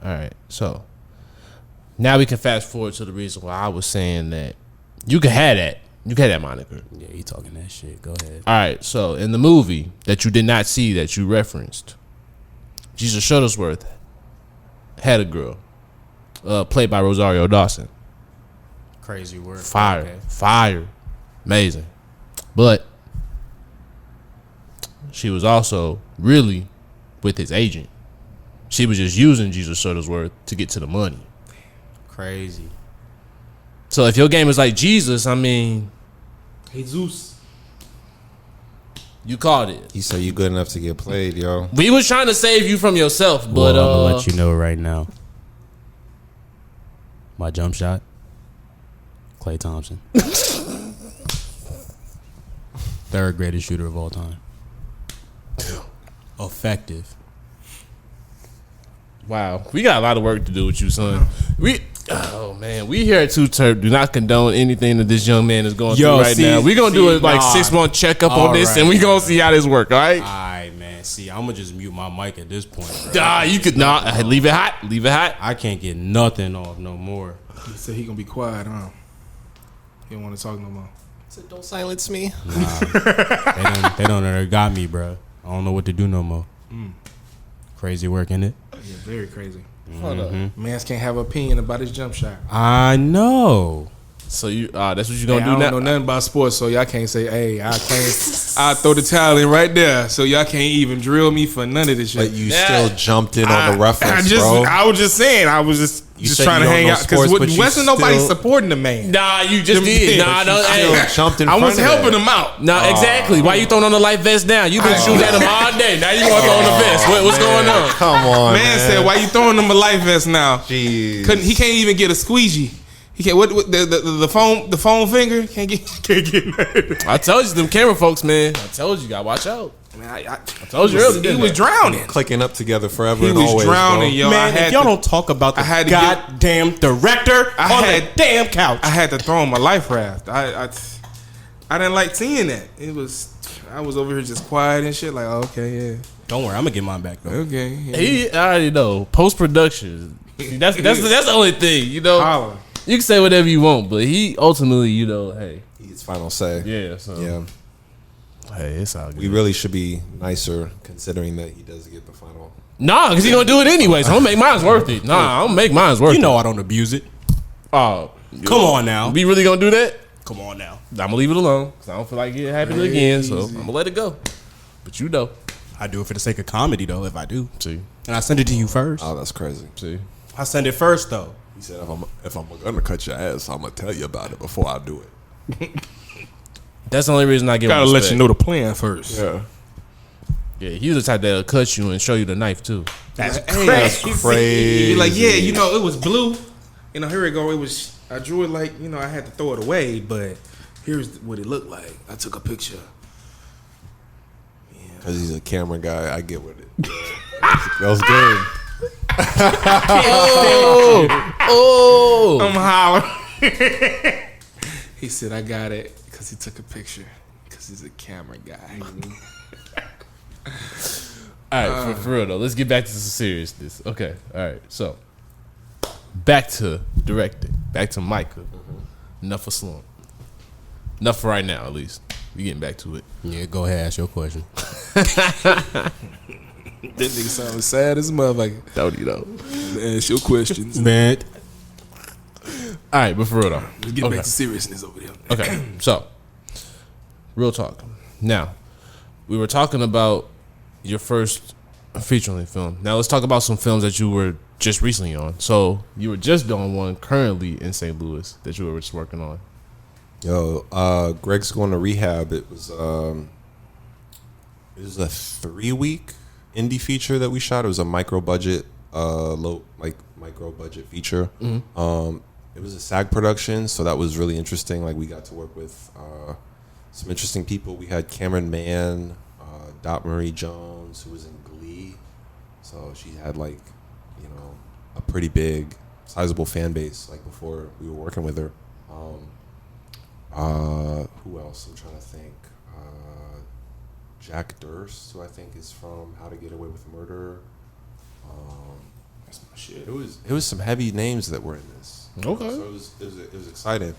All right. So now we can fast forward to the reason why I was saying that you can have that. You can have that moniker. Yeah, you talking that shit. Go ahead. All right. So in the movie that you did not see that you referenced, Jesus Shuttlesworth had a girl, played by Rosario Dawson. Crazy word. Fire. Okay. Fire. Amazing. But she was also really with his agent. She was just using Jesus Shuttlesworth to get to the money. Crazy. So if your game is like Jesus, I mean, Jesus. you caught it. He said you good enough to get played, yo. We was trying to save you from yourself, but Well, I'm gonna let you know right now. My jump shot, Klay Thompson. Third greatest shooter of all time. Effective. wow, we got a lot of work to do with you, son. We here at Too T3rpd do not condone anything that this young man is going through right now. We're gonna do a 6-month checkup on this, and we're gonna see how this work. All right. All right, man. See, I'm gonna just mute my mic at this point, bro. You could not leave it hot. Leave it hot. I can't get nothing off no more. He said he gonna be quiet, huh? He don't want to talk no more. He said, don't silence me. They don't know they got me, bro. I don't know what to do no more. Crazy work, isn't it? Yeah, very crazy. Hold up. Mans can't have an opinion about his jump shot. I know. So you that's what you Hey, gonna I do don't now? know nothing about sports, so y'all can't say, "Hey, I can't." I throw the towel in right there, so y'all can't even drill me for none of this shit. But you still jumped in on the reference, bro. I was just saying. I was just said trying you to don't hang know out because sports, but you wasn't nobody still- supporting the man. Nah, you just did. Nah, no, Still hey. jumped in I front was of helping that. him out. No, exactly. Why you throwing on the life vest now? You been shooting at him all day. Now you want to throw on the vest. What's going on? Come on, Man said, "Why you throwing him a life vest now?" Jeez. He can't even get a squeegee. He can't. What the phone finger can't get. I told you, them camera folks, man. I told you, gotta watch out. Man, I told you earlier, He didn't was I? drowning. Clicking up together forever He and was always, drowning, bro. yo. Man, if y'all don't talk about the I had to goddamn director I on had- the damn couch. I had to throw him a life raft. I didn't like seeing that. I was over here just quiet and shit. Like, oh, okay, yeah, Don't worry, I'm gonna get mine back though. okay. Yeah. He I already know post production. That's the only thing, you know. Holla. You can say whatever you want, but he ultimately, you know, hey, His final say. yeah. So hey, it's all good. We really should be nicer considering that he does get the final. Nah, because he gonna do it anyways. I'm gonna make mine worth it. Nah, I'm gonna make mine worth it. You know I don't abuse it. Oh, Come on now. we really gonna do that? Come on now. I'm gonna leave it alone because I don't feel like it happening again. So I'm gonna let it go. But you know, I do it for the sake of comedy though, if I do. see, And I send it to you first. Oh, that's crazy. see. I send it first though. He said, if I'm gonna cut your ass, I'm gonna tell you about it before I do it. That's the only reason I give him Gotta let respect. you know the plan first. Yeah. Yeah, he was the type that'll cut you and show you the knife too. That's crazy. Be like, yeah, you know, it was blue. You know, here we go. It was. I drew it like, you know, I had to throw it away, but here's what it looked like. I took a picture. Because he's a camera guy, I get with it. That was good. Oh, I'm hollering. He said, I got it because he took a picture because he's a camera guy. all right, for real though. Let's get back to some seriousness. Okay, all right. So back to directing. Back to Micah. Enough for Slump. Enough for right now, at least. We getting back to it. Yeah, go ahead, ask your question. That nigga sounds sad as a motherfucker. Don't you know? Ask your questions. Man. All right, but for real though. Let's get Okay. back to seriousness over there. Okay, so real talk. Now, we were talking about your first feature-length film. Now let's talk about some films that you were just recently on. So you were just on one currently in St. Louis that you were just working on. Yo, Greg's going to rehab. It was a 3-week indie feature that we shot. It was a micro budget feature. It was a SAG production, so that was really interesting. Like, we got to work with some interesting people. We had Cameron Mann, Dot Marie Jones, who was in Glee. So she had, like, you know, a pretty big, sizable fan base. Like before we were working with her. Who else? I'm trying to think. Jack Durst, who I think is from How to Get Away with Murder. That's my shit. It was some heavy names that were in this. Okay. So it was exciting.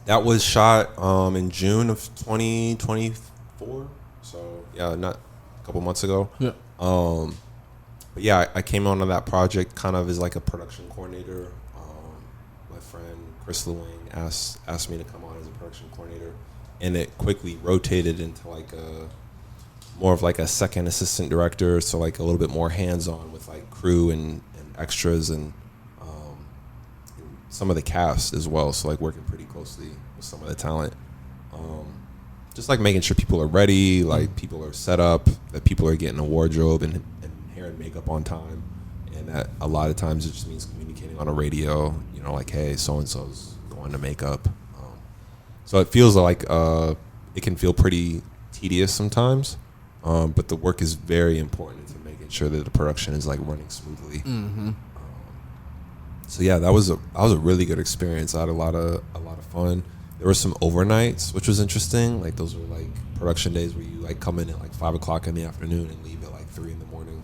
That was shot in June of 2024. So yeah, not a couple months ago. Yeah. But yeah, I came on to that project kind of as like a production coordinator. My friend Chris Lewing asked me to come on as a production coordinator, and it quickly rotated into like more of like a second assistant director, so like a little bit more hands-on with like crew and extras and some of the cast as well. So like working pretty closely with some of the talent, just like making sure people are ready, like people are set up, that people are getting a wardrobe and hair and makeup on time, and that a lot of times it just means communicating on a radio, you know, like, hey, so and so's going to makeup. So it feels like it can feel pretty tedious sometimes, but the work is very important to making sure that the production is like running smoothly. Mm-hmm. So yeah, that was a really good experience. I had a lot of fun. There were some overnights, which was interesting. Like those were like production days where you like come in at like 5 o'clock in the afternoon and leave at like 3 in the morning.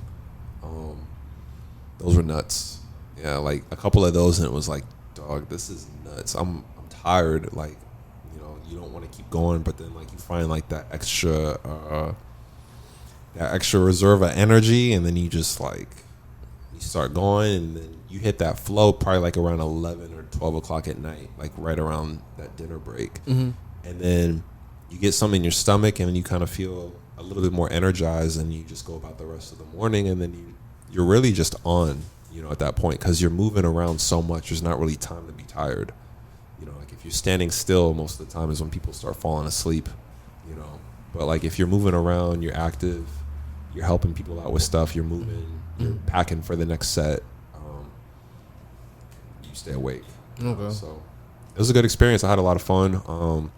Those were nuts. Yeah, like a couple of those, and it was like, dog, this is nuts. I'm tired. Like, you know, you don't want to keep going, but then like you find like that extra reserve of energy, and then you just like you start going, and then you hit that flow probably like around 11 or 12 o'clock at night, like right around that dinner break. Mm-hmm. And then you get something in your stomach, and then you kind of feel a little bit more energized, and you just go about the rest of the morning, and then you're really just on, you know, at that point, because you're moving around so much. There's not really time to be tired. You know, like if you're standing still, most of the time is when people start falling asleep, you know. But like if you're moving around, you're active, you're helping people out with stuff, you're moving, you're packing for the next set, you stay awake. Okay. So it was a good experience. I had a lot of fun.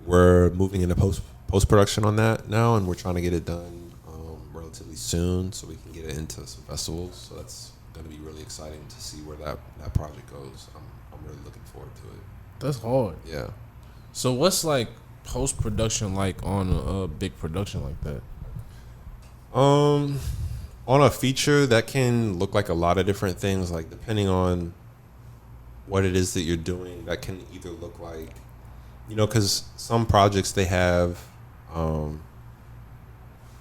We're moving into post production on that now, and we're trying to get it done relatively soon so we can get it into some festivals. So that's going to be really exciting to see where that project goes. I'm really looking forward to it. That's hard. Yeah. So what's like post production like on a big production like that? On a feature, that can look like a lot of different things. Like depending on what it is that you're doing, that can either look like, you know, because some projects they have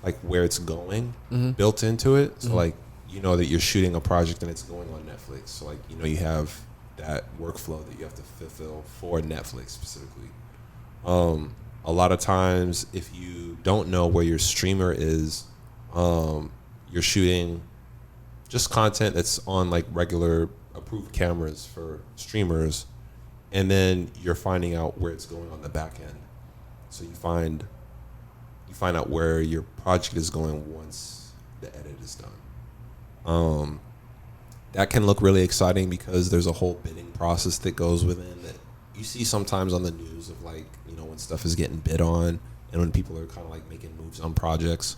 like where it's going built into it. So like, you know that you're shooting a project and it's going on Netflix. So like, you know, you have that workflow that you have to fulfill for Netflix specifically. A lot of times if you don't know where your streamer is, you're shooting just content that's on like regular approved cameras for streamers, and then you're finding out where it's going on the back end. So you find out where your project is going once the edit is done. That can look really exciting because there's a whole bidding process that goes within that. You see sometimes on the news of like, you know, when stuff is getting bid on and when people are kind of like making moves on projects.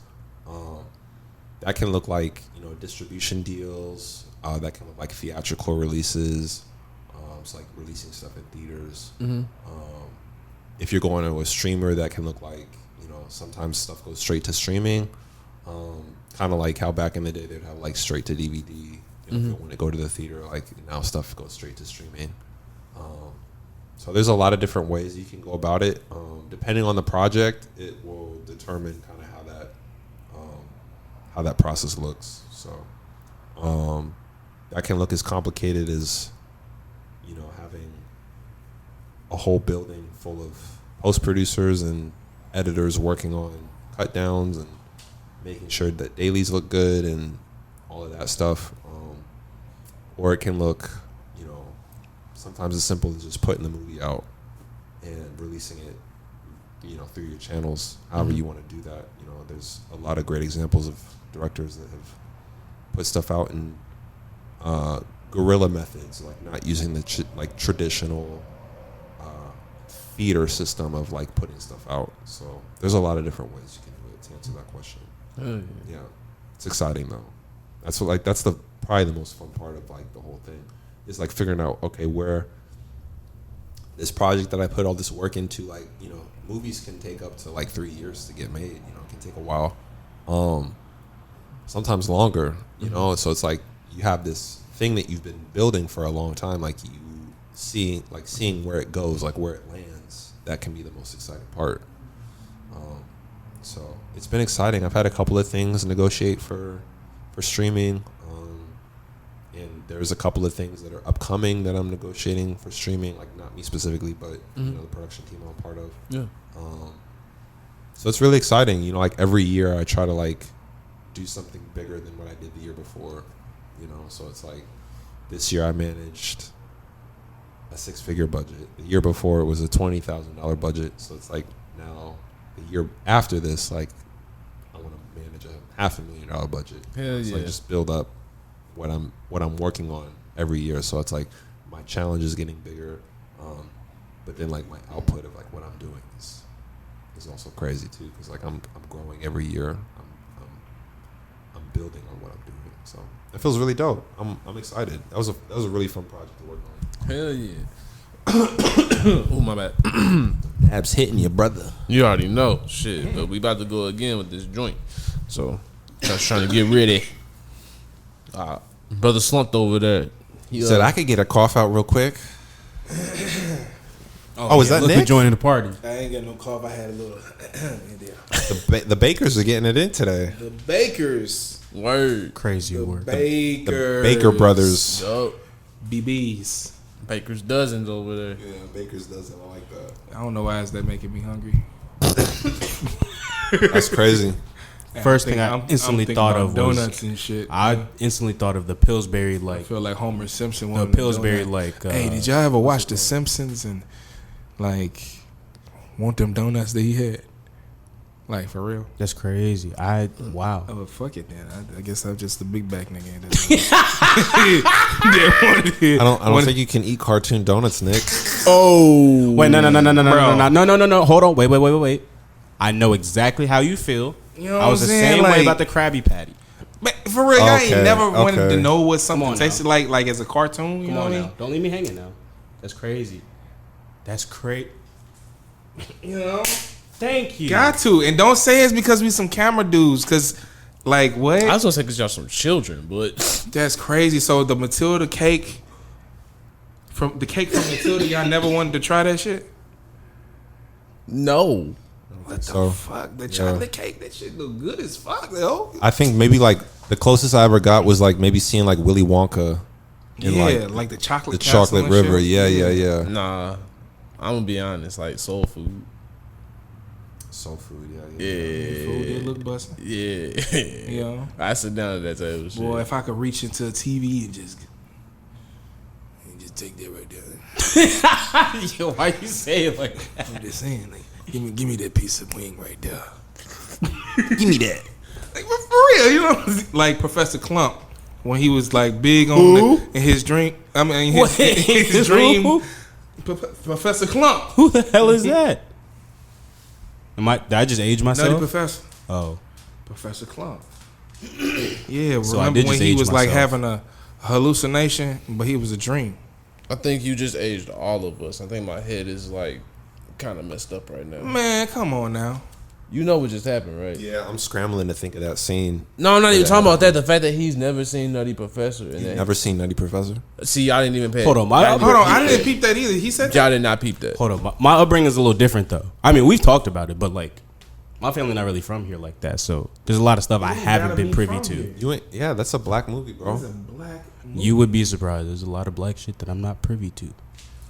That can look like, you know, distribution deals. That can look like theatrical releases. It's like releasing stuff in theaters. If you're going to a streamer, that can look like, you know, sometimes stuff goes straight to streaming. Kind of like how back in the day they'd have like straight to DVD. You know, if you want to go to the theater, like now stuff goes straight to streaming. So there's a lot of different ways you can go about it. Depending on the project, it will determine kind of how that process looks. So that can look as complicated as, you know, having a whole building full of post producers and editors working on cut downs and making sure that dailies look good and all of that stuff. Or it can look, you know, sometimes as simple as just putting the movie out and releasing it, you know, through your channels, however you want to do that. You know, there's a lot of great examples of directors that have put stuff out in guerrilla methods, like not using the traditional theater system of like putting stuff out. So there's a lot of different ways you can do it to answer that question. Yeah, it's exciting though. That's what, like, that's the probably the most fun part of like the whole thing is like figuring out, okay, where this project that I put all this work into, like, you know, movies can take up to like 3 years to get made. You know, it can take a while, sometimes longer. You know, so it's like you have this thing that you've been building for a long time, like you seeing where it goes, like where it lands. That can be the most exciting part. So it's been exciting. I've had a couple of things negotiate for streaming, and there's a couple of things that are upcoming that I'm negotiating for streaming. Like not me specifically, but you know, the production team I'm part of. Yeah. So it's really exciting. You know, like every year I try to like do something bigger than what I did the year before. You know, so it's like this year I managed a 6-figure budget. The year before it was a $20,000 budget. So it's like now the year after this, like I want to manage a $500,000 budget. Hell so yeah. I just build up what I'm working on every year. So it's like my challenge is getting bigger, but then like my output of like what I'm doing is also crazy too, because like I'm growing every year. I'm building on what I'm doing. So it feels really dope. I'm excited. That was a really fun project to work on. Hell yeah. Oh, my bad. Abs hitting you, brother. You already know. Shit. But we about to go again with this joint. So, just trying to get ready. Brother Slumppd over there. He Said I could get a cough out real quick. Oh, is that look Nick? who joining the party? I ain't got no cough. I had a little. The Bakers are getting it in today. The Bakers. Word. Crazy word. The Baker brothers. Yup. BBs. Baker's dozens over there. Yeah, Baker's doesn't like that. I don't know why is that making me hungry. That's crazy. First thing I instantly thought of was donuts and shit. I instantly thought of the Pillsbury, I like feel like Homer Simpson. the wanted a Pillsbury, donut. like. Hey, did y'all ever watch The Simpsons and like want them donuts that he had? Like for real? That's crazy. Wow. Oh fuck it then. I guess I'm just a big back nigga. I don't think you can eat cartoon donuts, Nick. Oh Wait, no. Hold on. Wait. I know exactly how you feel. You know I was what the I'm saying? same way Like- about the Krabby Patty. But for real, y'all ain't Okay, never wanted okay. to know what something Come on tasted like as a cartoon. You Come know on what I now. mean? Don't leave me hanging now. That's crazy. That's crazy. You know, Thank you. got to, and don't say it's because we some camera dudes. Cause like what? I was gonna say because y'all some children, but That's crazy. So the Matilda cake from Matilda, y'all never wanted to try that shit? no. What the So, fuck? The chocolate cake, that shit look good as fuck, yo. I think maybe like the closest I ever got was like maybe seeing like Willy Wonka in Yeah, like the chocolate the castle chocolate and river. shit. Yeah. Nah. I'm gonna be honest, like soul food. Soul food, yeah. Food Yeah. that look busting. Yeah. You know? I sit down at that table. Shit. Boy, if I could reach into a TV and just take that right there. Yo, why you say it like that? I'm just saying, like, give me that piece of wing right there. Give me that. Like, but for real, you know, like Professor Clump when he was like big on in his drink. I mean, his dream. Who? Professor Clump, Who the hell is that? Did I just age Nutty myself? Professor. Oh, Professor Clump. Yeah, So I remember did when just he age was like myself. having a hallucination, but he was a dream. I think you just aged all of us. I think my head is like kind of messed up right now. Man, come on now. You know what just happened, right? Yeah, I'm scrambling to think of that scene. No, I'm not even talking about that. The fact that he's never seen Nutty Professor. And that, Never seen Nutty Professor? see, y'all didn't even pay. Hold on, y'all Hold on, I didn't peep that either. He said that. Y'all did not peep that. hold on. My upbringing is a little different though. I mean, we've talked about it, but like, my family not really from here like that. So there's a lot of stuff I haven't been privy to. You ain't? Yeah, that's a black movie, bro. Black. You would be surprised. There's a lot of black shit that I'm not privy to.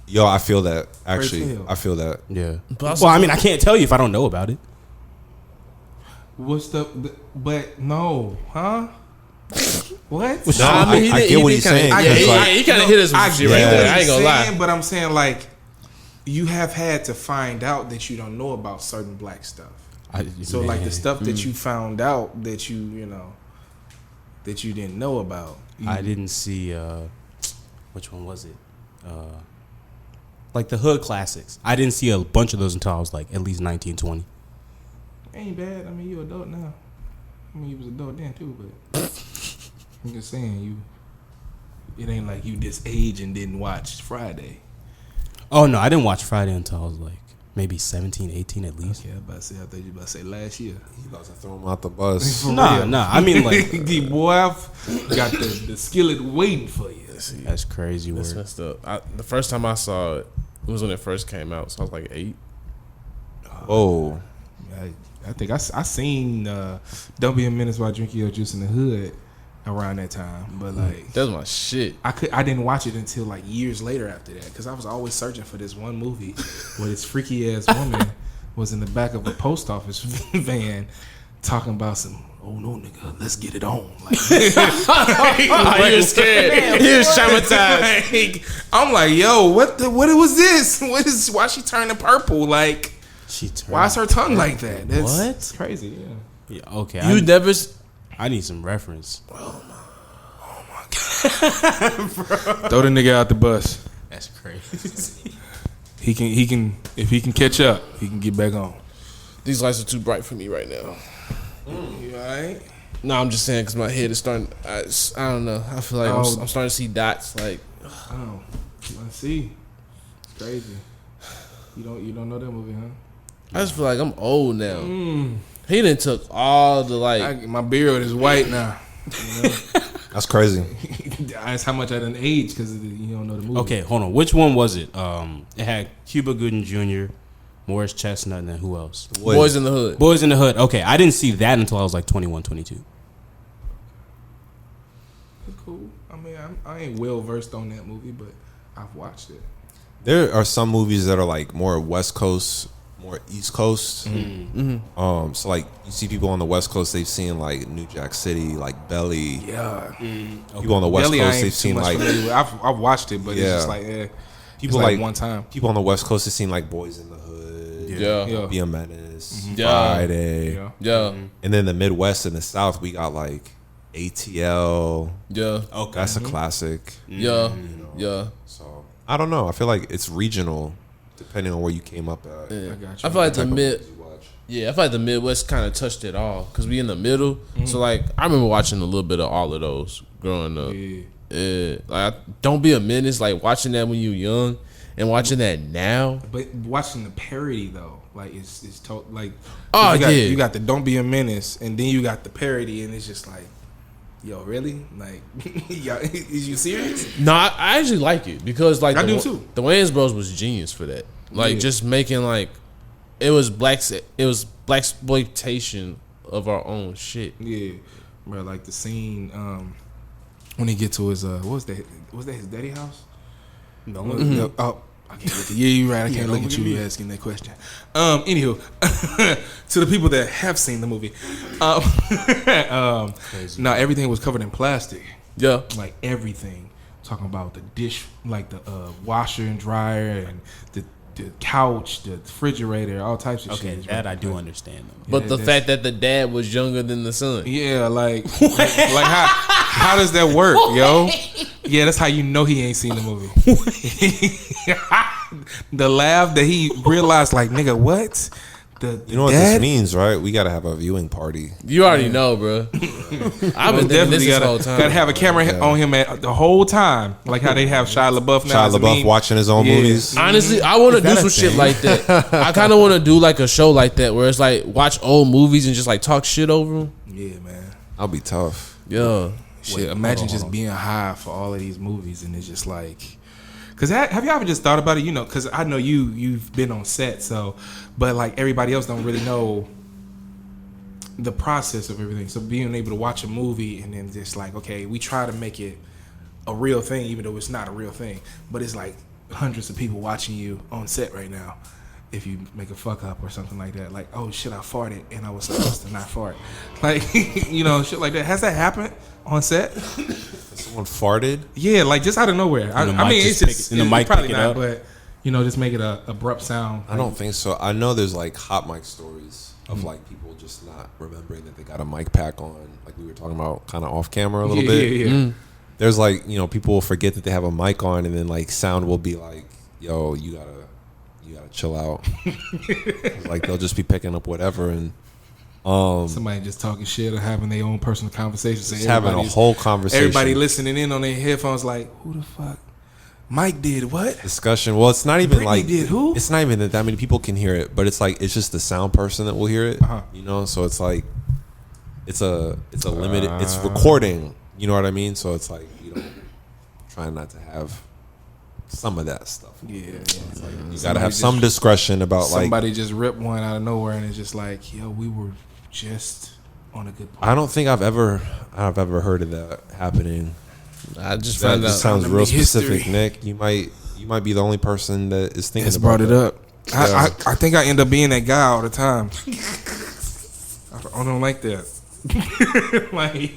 Yo, I feel that. Actually, Crazy hell. I feel that. Yeah. But Well, I mean, I can't tell you if I don't know about it. What's but no, huh? What? No, I get what he's saying. Yeah, It's like- he kind of hit us with I shit get right what there. I ain't he's gonna lie. saying, but I'm saying like you have had to find out that you don't know about certain black stuff. So like the stuff that you found out that you know that you didn't know about. I didn't see which one was it? Like the hood classics. I didn't see a bunch of those until I was like at least 19, 20. Ain't bad. I mean, you adult now. I mean, you was adult then too, but I'm just saying, it ain't like you this age and didn't watch Friday. Oh no, I didn't watch Friday until I was like maybe 17, 18 at least. Okay, I thought you about to say last year. You about to throw him out the bus. Nah. I mean like the boy, I've got the skillet waiting for you. that's crazy That's word. messed up. The first time I saw it was when it first came out, so I was like 8. Oh, I think I seen Don't Be a Menace while drinking your juice in the hood around that time, but like That's my shit. I didn't watch it until like years later after that because I was always searching for this one movie where this freaky ass woman was in the back of a post office van talking about some no nigga, let's get it on. Like, He was scared. He was traumatized. like, I'm like, yo, what was this? Why she turning purple? Like, why is her tongue like that? That's crazy. Yeah. Yeah, okay. You never. I need some reference. Throw the nigga out the bus. That's crazy. He can if he can catch up, he can get back on. These lights are too bright for me right now. You alright? No, I'm just saying because my head is starting. I don't know. I feel like I'm starting to see dots. Like, Oh, I see. It's crazy. You don't know that movie, huh? I just feel like I'm old now. He done took all the My beard is white now. You know? that's crazy. That's how much I done aged because you don't know the movie. Okay, hold on. Which one was it? It had Cuba Gooding Jr., Morris Chestnut, and then who else? Boys in the Hood. Boys in the Hood. Okay, I didn't see that until I was like 21, 22. It's cool. I mean, I ain't well versed on that movie, but I've watched it. There are some movies that are like more West Coast, more East Coast. So like you see people on the West Coast, they've seen like New Jack City, like Belly. Yeah. People on the West Belly, I Coast, ain't they've too seen much like familiar with. I've watched it, but Yeah. it's just like people it's like one time. People on the West Coast have seen like Boys in the Hood, Yeah. Be a Menace, Yeah. Friday, Yeah. Yeah. and then the Midwest and the South we got like ATL. Yeah. Okay. That's a classic. Yeah. Yeah. So I don't know. I feel like it's regional, depending on where you came up at. Yeah. I got you. I feel like the Type of mid. movies you watch. Yeah, I feel like the Midwest kind of touched it all because we in the middle. So like, I remember watching a little bit of all of those growing up. Yeah. Like, Don't Be a Menace. Like watching that when you young and watching that now. But watching the parody though, like it's like Oh, you got, yeah. you got the Don't Be a Menace, and then you got the parody, and it's just like, yo, really? Like, yo, is you serious? No, I actually like it because like I do too. The Wayans Bros was genius for that. Like Yeah. just making like it was blaxploitation of our own shit. Yeah, bro. Like the scene when he get to his what was that? Was that his daddy house? No. Oh, I can't look at you. You're right. I can't look at you asking that question. Anywho, to the people that have seen the movie, now everything was covered in plastic. Yeah. Like everything. Talking about the dish, like the washer and dryer, and the couch, the refrigerator, all types of Okay, shit. that I do understand though. But Yeah, the that's- fact that the dad was younger than the son. Yeah, like how does that work, yo? Yeah, that's how you know he ain't seen the movie. The laugh that he realized, like, nigga, what? You know what this means, right? We gotta have a viewing party. You already know, bro. I've been thinking Definitely this whole time. gotta have a camera on him the whole time, like how they have Shia LaBeouf now. Shia as a LaBeouf meme. watching his own movies. Honestly, I want to do that a some shit thing? like that. I kind of want to do like a show like that where it's like watch old movies and just like talk shit over them. Yeah, man. I'll be tough. Yeah. Shit, imagine just being high for all of these movies, and it's just like, cause have you ever just thought about it? You know, cause I know you've been on set, so, but like everybody else don't really know the process of everything. So being able to watch a movie and then just like, okay, we try to make it a real thing, even though it's not a real thing, but it's like hundreds of people watching you on set right now. If you make a fuck up or something like that, like, oh shit, I farted and I was supposed to not fart, like, you know, shit like that. Has that happened on set? Someone farted. Yeah, like just out of nowhere. I mean, it's just and the mic probably pick it not, up. but you know, just make it a abrupt sound. I don't think so. I know there's like hot mic stories of like people just not remembering that they got a mic pack on, like we were talking about, kind of off camera a little bit. Yeah. There's like, you know, people will forget that they have a mic on, and then like sound will be like, yo, you gotta chill out. Like they'll just be picking up whatever, and Somebody just talking shit or having their own personal conversations. Just having a whole conversation. Everybody listening in on their headphones like, who the fuck? Mike did what? Discussion. Well, it's not even Britney like did who? It's not even that many people can hear it, but it's like it's just the sound person that will hear it. You know, so it's like it's a limited. It's recording. You know what I mean? So it's like trying not to have some of that stuff. Yeah. It's like you gotta have some discretion about somebody just ripped one out of nowhere and it's just like, yo, we were just on a good point. I don't think I've ever heard of that happening. I just That found out. just sounds real specific, history. Nick. You might be the only person that is thinking It's about brought it up. I think I end up being that guy all the time. I don't like that. Like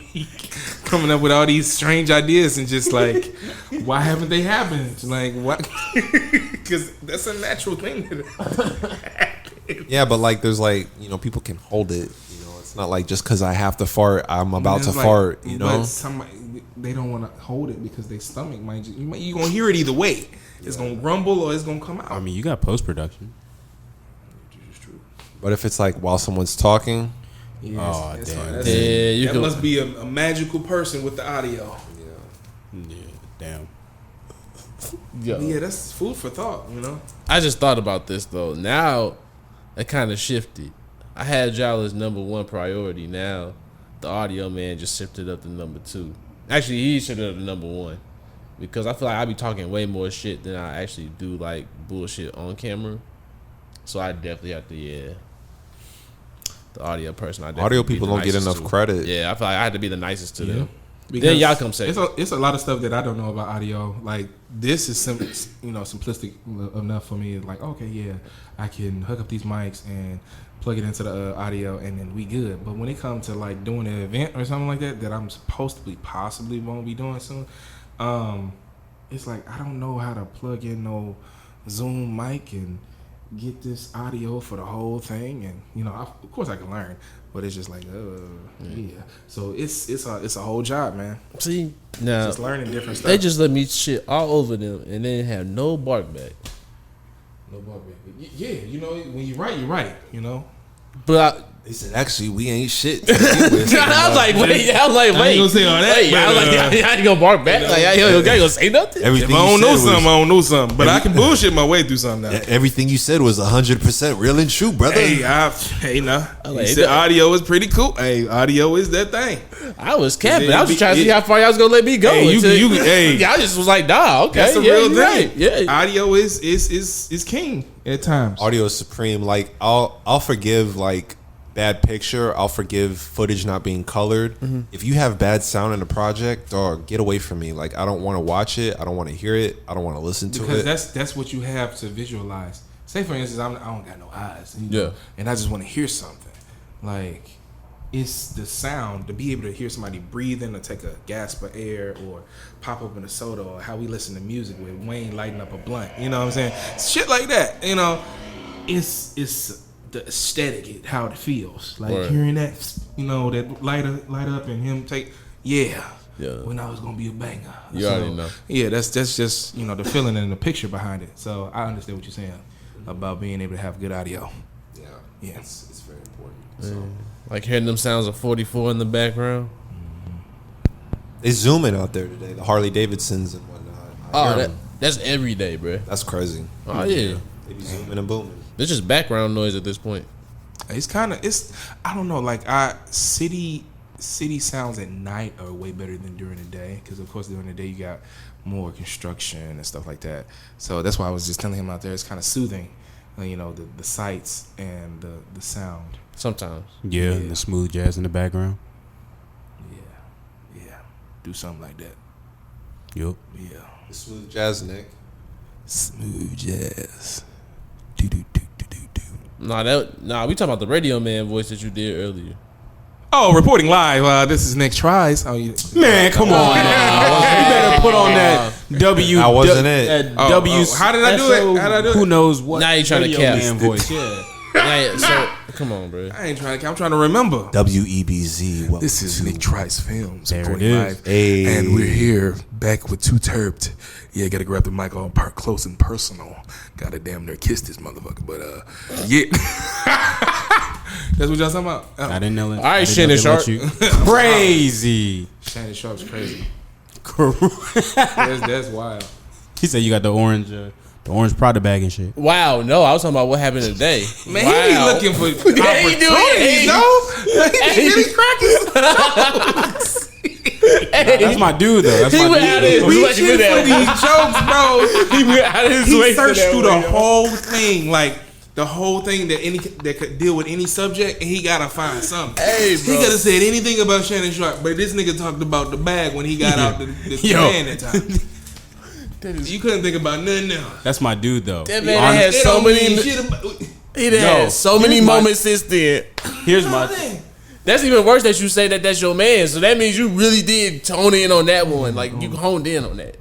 coming up with all these strange ideas and just like, why haven't they happened? Like what? Because that's a natural thing. Yeah, but like there's like people can hold it. It's not like just because I have to fart, I'm about to fart. But somebody, they don't want to hold it because their stomach might. You gonna hear it either way. It's gonna rumble or it's gonna come out. I mean, you got post production. But if it's like while someone's talking, damn. That must be a magical person with the audio. Yeah, damn. Yeah, that's food for thought. I just thought about this though. Now it kind of shifted. I had y'all as number one priority. Now the audio man just shifted up to number two. Actually, he shifted up to number one because I feel like I be talking way more shit than I actually do like bullshit on camera. So I definitely have to the audio person. audio people don't get enough credit. Yeah, I feel like I had to be the nicest to them. Because then y'all come say it's a lot of stuff that I don't know about audio. Like this is simplistic enough for me. Like okay, I can hook up these mics and plug it into the audio and then we good. But when it comes to like doing an event or something like that I'm possibly won't be doing soon, it's like I don't know how to plug in no Zoom mic and get this audio for the whole thing. And of course I can learn, but it's just like so it's a whole job, man. See now just learning different stuff. They just let me shit all over them and they didn't have no bark back. No bark back. Yeah, when you right. But they said actually we ain't shit. I was like, wait. I ain't gonna say all that. Wait, I was like, I ain't gonna bark back. Like, I ain't gonna say nothing. Everything if I don't know something, I don't know something. But I can bullshit my way through something now. Everything you said was 100% real and true, brother. You said audio is pretty cool. Hey, audio is that thing. I was capping. I was just trying to see how far y'all was gonna let me go. I just was like, nah, okay, that's a real thing. Right. Yeah, audio is king at times. Audio is supreme. Like I'll forgive like bad picture. I'll forgive footage not being colored. Mm-hmm. If you have bad sound in a project, dog, get away from me. Like I don't want to watch it. I don't want to hear it. I don't want to listen to it. Because that's what you have to visualize. Say for instance, I don't got no eyes. And I just want to hear something. Like it's the sound to be able to hear somebody breathing or take a gasp of air or pop open a soda or how we listen to music with Wayne lighting up a blunt. You know what I'm saying? Shit like that. It's the aesthetic, how it feels. Like hearing that, that light up and him take, when I was gonna be a banger. You already know. Yeah, that's just the feeling and the picture behind it. So I understand what you're saying about being able to have good audio. Yeah, it's very important. So. Like hearing them sounds of 44 in the background. They zooming out there today. The Harley Davidsons and whatnot. That's every day, bro. That's crazy. Oh yeah, they be zooming and booming. It's just background noise at this point. I don't know, like city sounds at night are way better than during the day because of course during the day you got more construction and stuff like that. So that's why I was just telling him out there it's kind of soothing, the sights and the sound. Sometimes. Yeah, the smooth jazz in the background. Yeah. Do something like that. Yup. Yeah. The smooth jazz, Nick. Smooth jazz. Nah, we talking about the radio man voice that you did earlier. Oh, reporting live. This is Nick Trice. Man, come on. You better put on that W. I wasn't it. How did I do it? Who knows what? Now you trying to cap man voice? Yeah. So come on, bro. I ain't trying to. I'm trying to remember. WEBZ. This is Nick Trice Films. There it reporting is. live, and we're here back with Too T3rpd. Yeah, gotta grab the mic all close and personal. Gotta damn near kiss this motherfucker, but yeah. That's what y'all talking about. I didn't know it. All right, Shannon Sharp. Crazy. Shannon Sharp's crazy. Correct. That's wild. He said you got the orange Prada bag and shit. Wow, no, I was talking about what happened today. Man, wow. he be looking for opportunities, though. He really cracking. That's my dude, though. That's He my went out of his dude. way Reaching for for that. these jokes, bro. He went out of his way He for searched that through the one, yo. whole thing, like the whole thing that could deal with any subject, and he gotta find something. Hey, He bro. could have said anything about Shannon Sharp, but this nigga talked about the bag when he got out the van that time. You couldn't think about nothing else. That's my dude, though. That man had It so don't many. mean shit about- He done had so many here's my- moments since then. Here's my. That's even worse that you say that that's your man. So that means you really did tone in on that one. Like you honed in on that.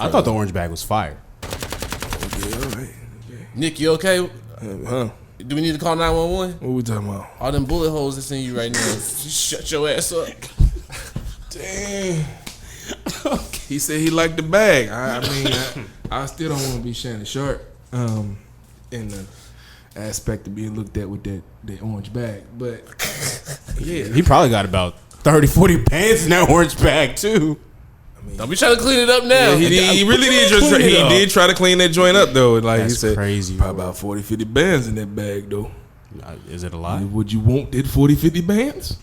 I thought the orange bag was fire. Nick, you okay? Huh? Do we need to call 911? What we talking about? All them bullet holes that's in you right now. Just shut your ass up. Damn. He said he liked the bag. I mean, I still don't want to be Shannon Sharp in the aspect of being looked at with that orange bag. But, yeah. He probably got about 30, 40 pants in that orange bag, too. Don't be trying to clean it up now. He really did try to clean that joint up, though. Like That's he said, crazy, probably bro. about 40, 50 bands in that bag, though. Is it a lie? Would you want that 40, 50 bands?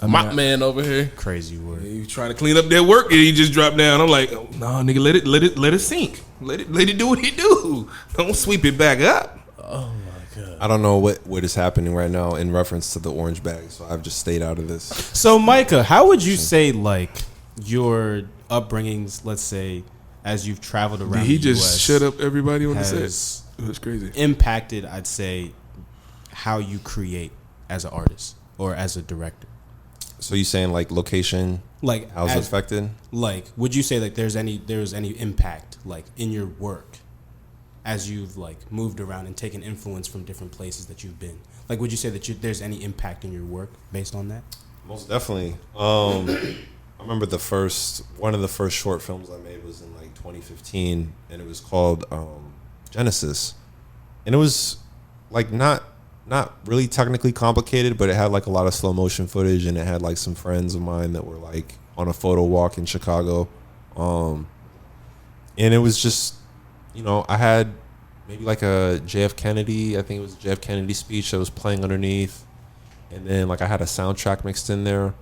Mop man over here. Crazy word. He trying to clean up that work, and he just dropped down. I'm like, oh, no, nigga, let it sink. Let it do what it do. Don't sweep it back up. I don't know what is happening right now in reference to the orange bag, so I've just stayed out of this. So, Micah, how would you say, like, your upbringings, let's say, as you've traveled around Did he the just US, shut up everybody on the has set? It was crazy. impacted, I'd say, how you create as an artist or as a director? So you saying like location, Like, how's it affected? Like, would you say like there's any impact like in your work as you've like moved around and taken influence from different places that you've been? Like, would you say that there's any impact in your work based on that? Most definitely. I remember one of the first short films I made was in like 2015, and it was called Genesis, and it was like not really technically complicated, but it had like a lot of slow motion footage, and it had like some friends of mine that were like on a photo walk in Chicago, and it was just, you know, I had maybe like a JF Kennedy, I think it was a JF Kennedy speech that was playing underneath, and then like I had a soundtrack mixed in there.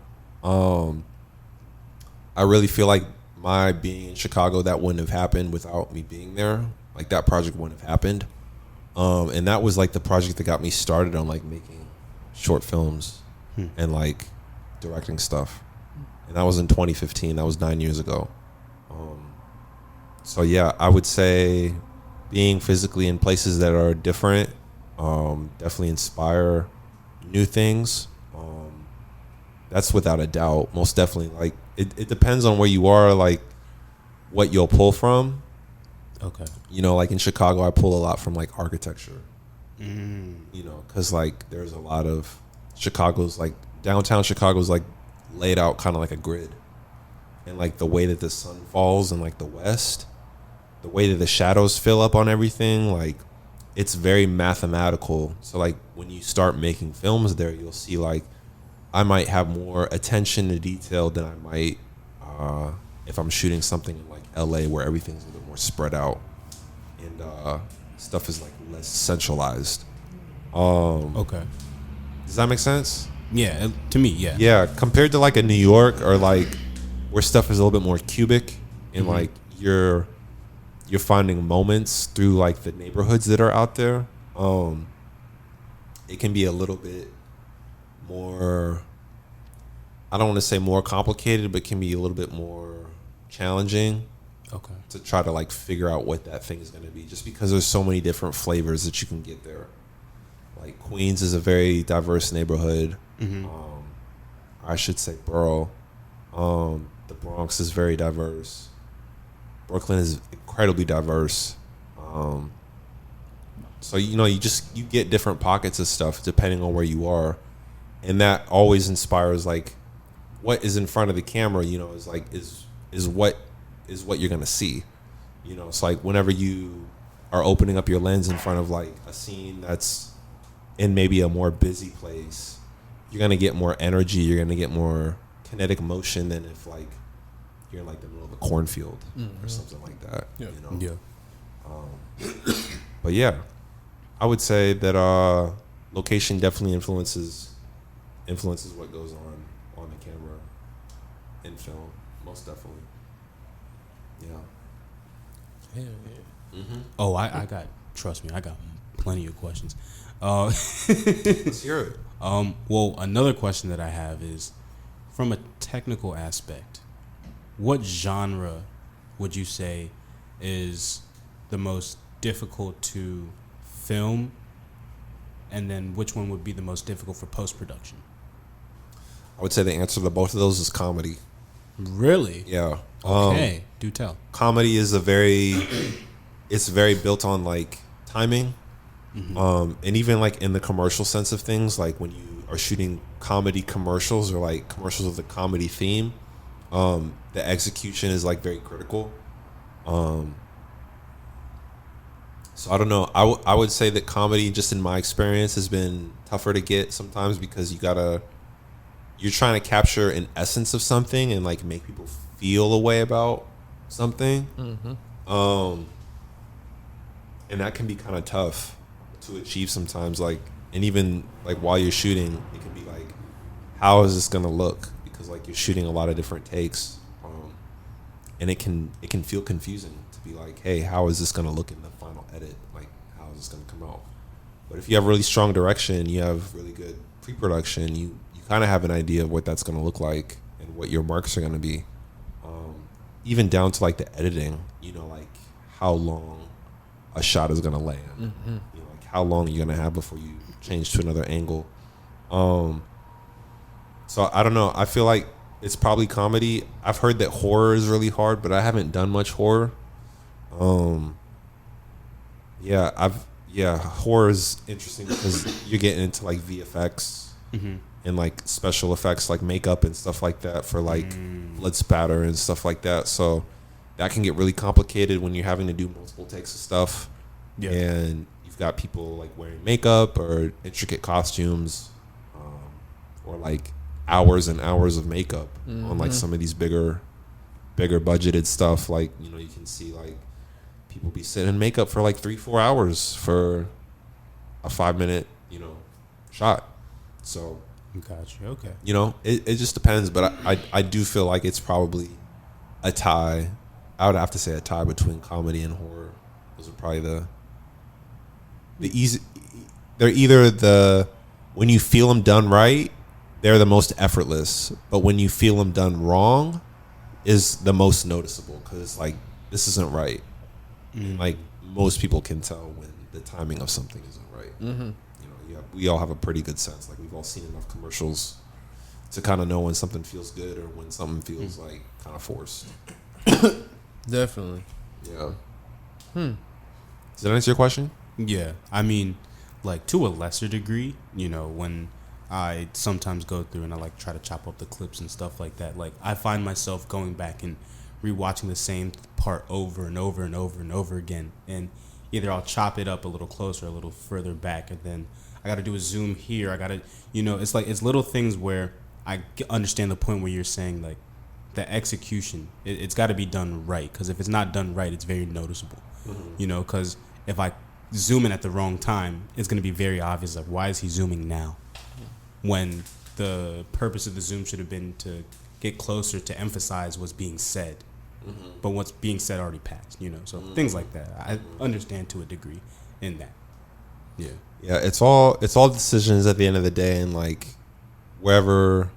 I really feel like my being in Chicago, that wouldn't have happened without me being there. Like that project wouldn't have happened. And that was like the project that got me started on like making short films and like directing stuff. And that was in 2015. That was 9 years ago. So yeah, I would say being physically in places that are different definitely inspire new things. That's without a doubt. Most definitely. Like it depends on where you are, like what you'll pull from. Okay. You know, like in Chicago, I pull a lot from like architecture. You know, because like there's a lot of Chicago's like downtown Chicago's like laid out kind of like a grid, and like the way that the sun falls in like the west, the way that the shadows fill up on everything, like it's very mathematical. So like when you start making films there, you'll see like I might have more attention to detail than I might if I'm shooting something in like LA where everything's a little more spread out and stuff is like less centralized. Okay. Does that make sense? Yeah, to me, yeah. Yeah, compared to like a New York or like where stuff is a little bit more cubic and like you're finding moments through like the neighborhoods that are out there. It can be a little bit more, I don't want to say more complicated, but can be a little bit more challenging. Okay. To try to like figure out what that thing is going to be, just because there's so many different flavors that you can get there. Like Queens is a very diverse neighborhood. I should say borough. The Bronx is very diverse. Brooklyn is incredibly diverse. So you know, you get different pockets of stuff depending on where you are, and that always inspires like what is in front of the camera. You know, is like is what you're gonna see. You know, it's like whenever you are opening up your lens in front of like a scene that's in maybe a more busy place, you're gonna get more energy. You're gonna get more kinetic motion than if like you're in like the middle of a cornfield or something like that. Yeah. You know? But yeah, I would say that location definitely influences what goes on the camera in film. Most definitely. Yeah. Oh, I got. Trust me, I got plenty of questions. Let's hear it. Well, another question that I have is, from a technical aspect, what genre would you say is the most difficult to film, and then which one would be the most difficult for post-production? I would say the answer to both of those is comedy. Really? Yeah. Okay. Do tell. Comedy is it's very built on like timing. And even like in the commercial sense of things, like when you are shooting comedy commercials or like commercials with a comedy theme, the execution is like very critical. So I don't know. I would say that comedy, just in my experience, has been tougher to get sometimes because you're trying to capture an essence of something and like make people feel a way about something. And that can be kind of tough to achieve sometimes. Like, and even like while you're shooting, it can be like, how is this gonna look? Because like you're shooting a lot of different takes, and it can feel confusing to be like, hey, how is this gonna look in the final edit? Like, how is this gonna come out? But if you have really strong direction, you have really good pre-production, you kind of have an idea of what that's gonna look like and what your marks are gonna be. Even down to like the editing, you know, like how long a shot is gonna land, you know, like how long you're gonna have before you change to another angle. So I don't know. I feel like it's probably comedy. I've heard that horror is really hard, but I haven't done much horror. Horror is interesting because you're getting into like VFX and like special effects, like makeup and stuff like that for like blood spatter and stuff like that. So that can get really complicated when you're having to do multiple takes of stuff. Yeah. And you've got people like wearing makeup or intricate costumes, or like hours and hours of makeup on like some of these bigger budgeted stuff. Like, you know, you can see like people be sitting in makeup for like 3-4 hours for a 5-minute, you know, shot. So Gotcha. Okay. You know, it just depends, but I do feel like it's probably a tie. I would have to say a tie between comedy and horror. Those are probably the easy. They're either when you feel them done right, they're the most effortless, but when you feel them done wrong, is the most noticeable because it's like, this isn't right. Like most people can tell when the timing of something isn't right. You know, we all have a pretty good sense. Like we've all seen enough commercials to kind of know when something feels good or when something feels like kind of forced. Definitely. Yeah. Does that answer your question? Yeah. I mean, like to a lesser degree, you know, when I sometimes go through and I like try to chop up the clips and stuff like that, like I find myself going back and rewatching the same part over and over and over and over again, and either I'll chop it up a little closer, a little further back, and then I got to do a zoom here. I got to, you know, it's like it's little things where I understand the point where you're saying like the execution, it's got to be done right, because if it's not done right, it's very noticeable. You know, because if I zoom in at the wrong time, it's going to be very obvious, like why is he zooming now, when the purpose of the zoom should have been to get closer to emphasize what's being said, but what's being said already passed, you know. So things like that I understand to a degree in that. Yeah, it's all decisions at the end of the day, and like whatever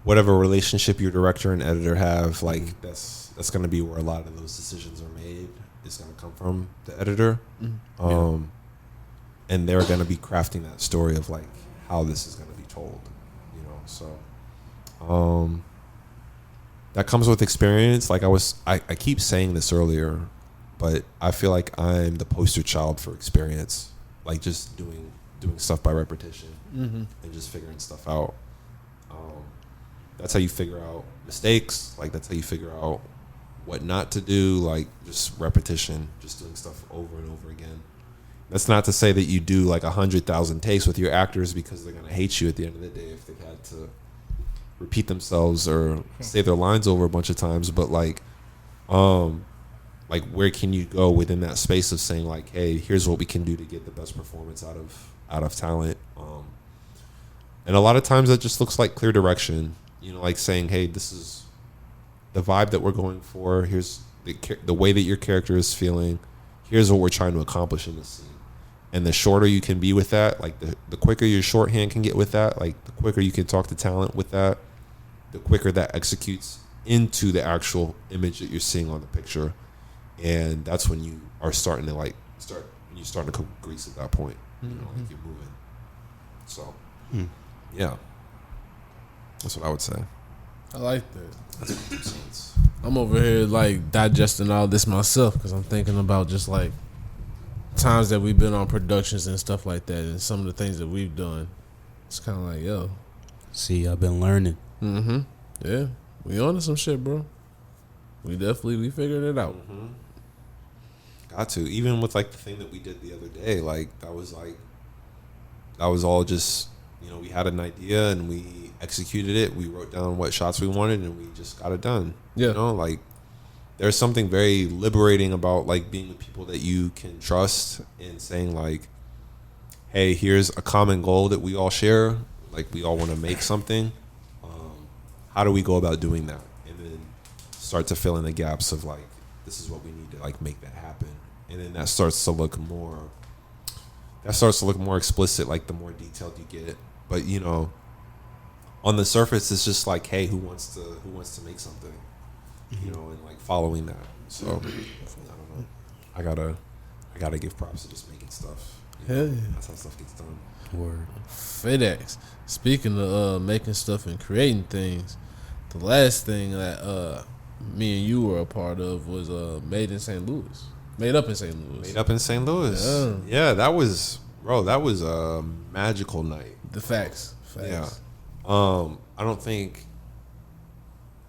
relationship your director and editor have, like that's going to be where a lot of those decisions are made. It's going to come from the editor, and they're going to be crafting that story of like how this is going to be told, you know. So that comes with experience. Like I keep saying this earlier, but I feel like I'm the poster child for experience, like just doing stuff by repetition and just figuring stuff out. That's how you figure out mistakes. Like that's how you figure out what not to do. Like just repetition, just doing stuff over and over again. That's not to say that you do like 100,000 takes with your actors because they're gonna hate you at the end of the day if they had to repeat themselves or say their lines over a bunch of times. But like where can you go within that space of saying like, hey, here's what we can do to get the best performance out of talent. And a lot of times that just looks like clear direction. You know, like saying, hey, this is the vibe that we're going for. Here's the way that your character is feeling. Here's what we're trying to accomplish in this scene. And the shorter you can be with that, like the quicker your shorthand can get with that, like the quicker you can talk to talent with that, the quicker that executes into the actual image that you're seeing on the picture. And that's when you are starting to when you're starting to cook grease at that point. You know, like you're moving. So, yeah. That's what I would say. I like that. That's what makes sense. I'm over here like digesting all this myself because I'm thinking about just like times that we've been on productions and stuff like that, and some of the things that we've done. It's kind of like, yo. See, I've been learning. Mm-hmm. Yeah, we on to some shit, bro. We figured it out. Mm-hmm. Got to. Even with like the thing that we did the other day, like that was all just, you know, we had an idea and we executed it. We wrote down what shots we wanted and we just got it done. Yeah. You know, like there's something very liberating about like being with people that you can trust and saying like, hey, here's a common goal that we all share. Like we all want to make something. How do we go about doing that? And then start to fill in the gaps of like, this is what we need to like make that happen. And then that starts to look more explicit, like the more detailed you get. But you know, on the surface it's just like, hey, who wants to make something? You know, and like following that. So I don't know. I gotta give props to just making stuff. Hell yeah. That's how stuff gets done. Word. FedEx. Speaking of making stuff and creating things, the last thing that me and you were a part of was Made up in St. Louis. Made up in St. Louis. Yeah, that was a magical night. The facts. Yeah. I don't think.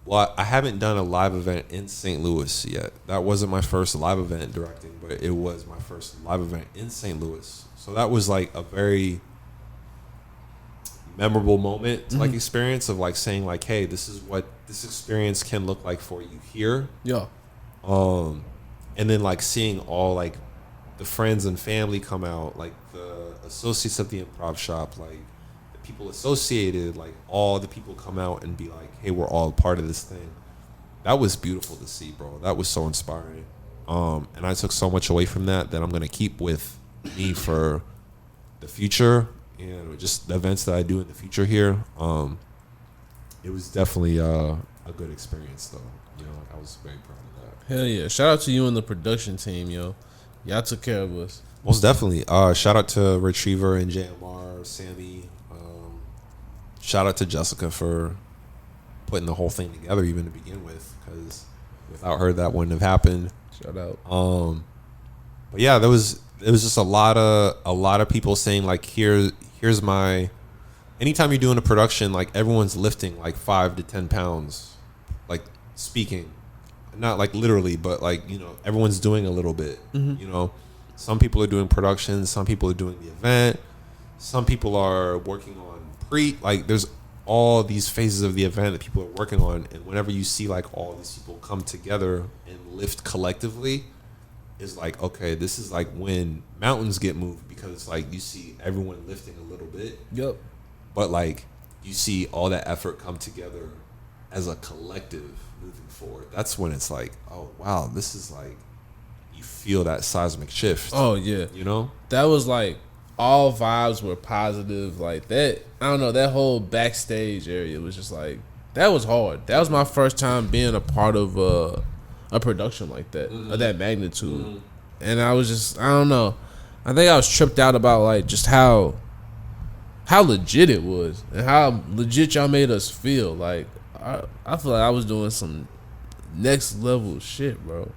Well, I haven't done a live event in St. Louis yet. That wasn't my first live event directing, but it was my first live event in St. Louis. So that was like a very memorable moment, like experience of like saying like, hey, this is what this experience can look like for you here. Yeah. And then like seeing all like the friends and family come out, like the associates of the improv shop, like the people associated, like all the people come out and be like, hey, we're all part of this thing. That was beautiful to see, bro. That was so inspiring. And I took so much away from that I'm gonna keep with me for the future and just the events that I do in the future here. It was definitely a good experience though. You know, I was very proud of that. Hell yeah. Shout out to you and the production team, yo. Y'all took care of us. Most definitely. Shout out to Retriever and JMR, Sammy. Shout out to Jessica for putting the whole thing together even to begin with, because without her that wouldn't have happened. Shout out. But yeah, it was just a lot of people saying like, here's my. Anytime you're doing a production, like everyone's lifting like 5 to 10 pounds, like speaking, not like literally, but like, you know, everyone's doing a little bit. You know, some people are doing production, some people are doing the event, some people are working on like there's all these phases of the event that people are working on, and whenever you see like all these people come together and lift collectively, is like, okay, this is like when mountains get moved, because like you see everyone lifting a little bit. Yep. But like you see all that effort come together as a collective moving forward. That's when it's like, oh wow, this is like, you feel that seismic shift. Oh yeah. You know? That was like all vibes were positive. Like that, I don't know, that whole backstage area was just like, that was hard. That was my first time being a part of a production like that, of that magnitude. And I was just, I don't know, I think I was tripped out about like just how legit it was and how legit y'all made us feel. Like I feel like I was doing some next level shit, bro.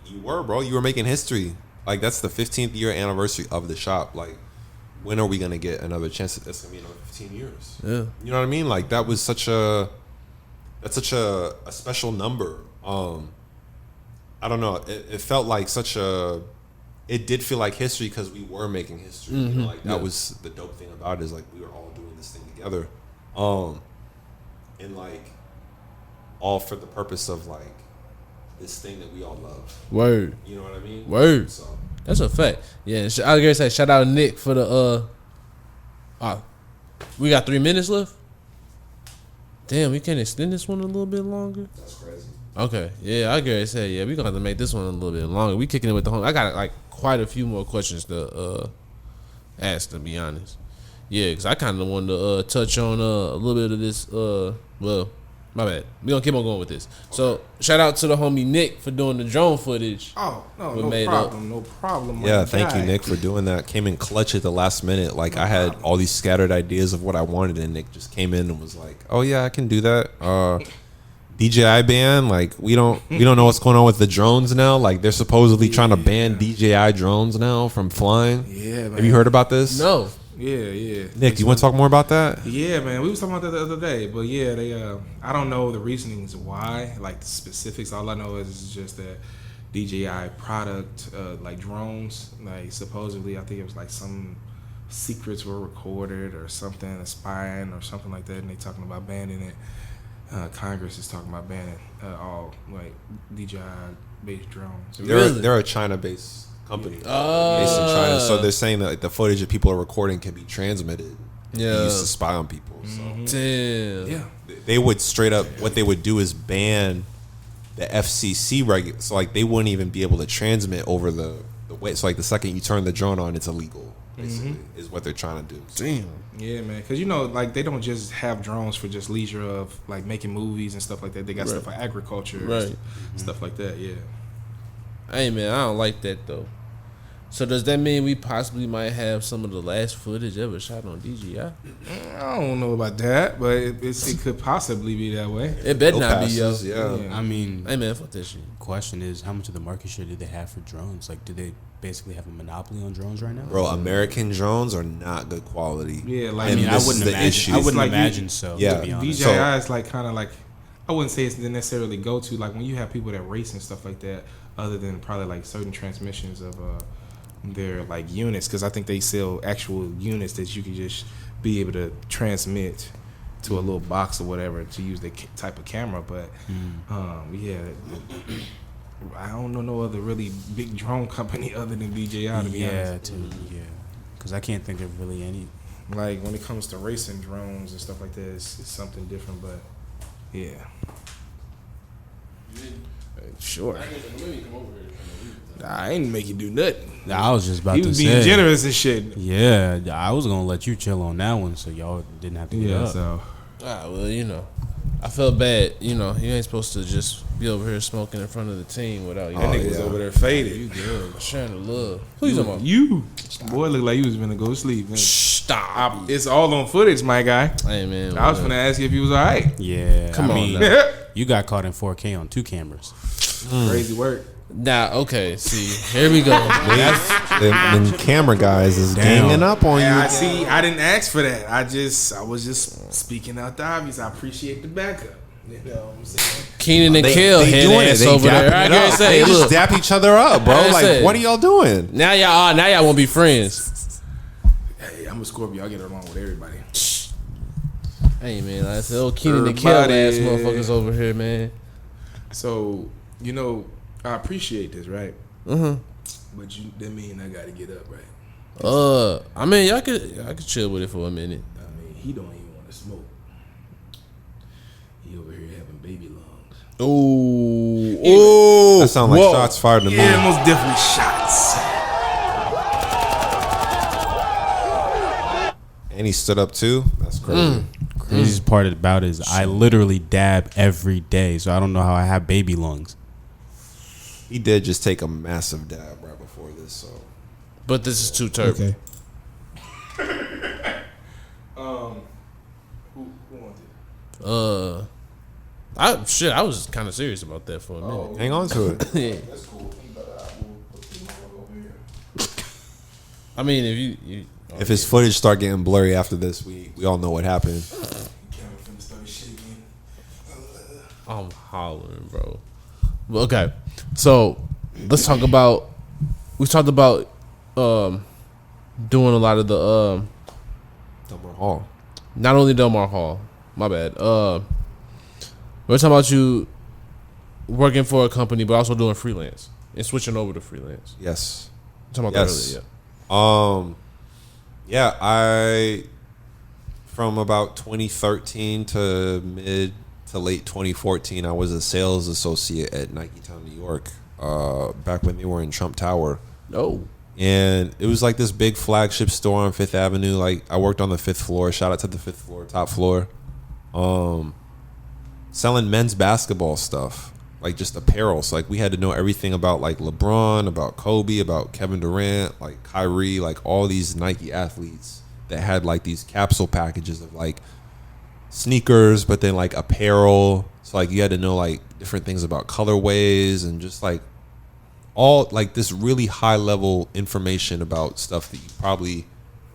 You were, bro. You were making history. Like that's the 15th year anniversary of the shop. Like, when are we gonna get another chance? That's gonna be another 15 years. Yeah. You know what I mean? Like that was such a special number. I don't know. It felt like such a it did feel like history because we were making history. You know, like that was the dope thing about it, is like we were all doing this thing together, and like all for the purpose of like this thing that we all love. Word. You know what I mean? Word. So That's a fact. Yeah, I was gonna say shout out Nick for the we got 3 minutes left. Damn, we can't extend this one a little bit longer. that's crazy. Okay, yeah, I gotta say, yeah, we gonna have to make this one a little bit longer. We kicking it with the home. I got like quite a few more questions to ask, to be honest. Yeah, because I kind of wanted to touch on a little bit of this. Well, my bad. We gonna keep on going with this. So shout out to the homie Nick for doing the drone footage. Oh no, We no made problem, no problem. Yeah, my thank you, guy. Nick, for doing that. Came in clutch at the last minute. Like I had all these scattered ideas of what I wanted, and Nick just came in and was like, "Oh yeah, I can do that." DJI ban, like we don't know what's going on with the drones now. Like they're supposedly trying to ban DJI drones now from flying. Yeah, man. Have you heard about this? No. Yeah. Nick, you want to talk more about that? Yeah, man, we was talking about that the other day, but yeah, they I don't know the reasonings why, like the specifics. All I know is just that DJI product, like drones, like supposedly, I think it was like some secrets were recorded or something, a spying or something like that, and they talking about banning it. Congress is talking about banning all like DJI based drones. They're a China-based company based in China, so they're saying that like, the footage that people are recording can be transmitted, and be used to spy on people. So Damn. Yeah. they would straight up, what they would do is ban the FCC so like they wouldn't even be able to transmit over the way. So like the second you turn the drone on, it's illegal. Basically, is what they're trying to do. Damn. Yeah, man, because you know, like they don't just have drones for just leisure of like making movies and stuff like that. They got stuff for agriculture, Right. Stuff like that. Yeah. Hey man, I don't like that though. So does that mean we possibly might have some of the last footage ever shot on DJI? I don't know about that, but it could possibly be that way. It better No not passes, be, yo. yeah. I mean, Hey man, fuck that shit. question is, how much of the market share do they have for drones? Like, do they basically have a monopoly on drones right now? Bro, American drones are not good quality. Yeah, like I mean, I this is wouldn't the imagine. issue. I wouldn't It's like imagine so. Yeah. To be honest. DJI is like kind of like, I wouldn't say it's necessarily go to, like when you have people that race and stuff like that, other than probably like certain transmissions of their like units, because I think they sell actual units that you can just be able to transmit to a little box or whatever to use the type of camera. But yeah, I don't know no other really big drone company other than DJI, to be honest. Because I can't think of really any. Like when it comes to racing drones and stuff like that, it's something different. But yeah. Sure. I ain't make you do nothing. I was just about He to was say. being generous and shit. Yeah, I was gonna let you chill on that one, so y'all didn't have to get up. So Well, you know, I felt bad. You know, you ain't supposed to just be over here smoking in front of the team without you. that nigga was over there faded. You good? Sharing the love. Who you talking about? You boy look like you was gonna go to sleep. Man. Stop. It's all on footage, my guy. Hey man, I was gonna ask you if you was alright. Yeah, Come I on mean, now. you got caught in 4K on 2 cameras. Crazy work. Nah, okay. See, here we go. Them camera guys is Damn. ganging up on you. I see. I didn't ask for that. I was just speaking out the obvious. I appreciate the backup. You know what I'm saying? Keenan and Kel they head doing ass it. They over there. dapping I it gotta up. say, They just look. dap each other up, bro. I Like, said- what are y'all doing? Now y'all won't be friends. Hey, I'm a Scorpio. I get along with everybody. Hey man, I said, oh Keenan and Kel ass Everybody. motherfuckers over here, man. So you know, I appreciate this, right? But that mean I gotta get up, right? I mean, y'all could chill with it for a minute. I mean, he don't even want to smoke. He over here having baby lungs. Ooh, That sound like shots fired to me. Yeah, most definitely shots. And he stood up too. That's crazy. Craziest part about it is I literally dab every day, so I don't know how I have baby lungs. He did just take a massive dab right before this. So But this is Too T3rpd. Who wanted? I was kind of serious about that for a minute. hang on to it. Yeah. That's cool. I mean, if you If his footage start getting blurry after this, we all know what happened. I'm hollering, bro. Well, okay, so let's talk about we talked about doing a lot of the Delmar Hall. not only Delmar Hall. My bad. We're talking about you working for a company, but also doing freelance and switching over to freelance. Yes. Talking about that earlier. Yeah, I from about 2013 to mid to late 2014, I was a sales associate at Nike Town, New York. Back when they were in Trump Tower. Oh. And it was like this big flagship store on Fifth Avenue. Like I worked on the 5th floor. Shout out to the 5th floor, top floor. Selling men's basketball stuff, like just apparel. So like we had to know everything about like LeBron, about Kobe, about Kevin Durant, like Kyrie, like all these Nike athletes that had like these capsule packages of like sneakers, but then like apparel. So like you had to know like different things about colorways and just like all like this really high level information about stuff that you probably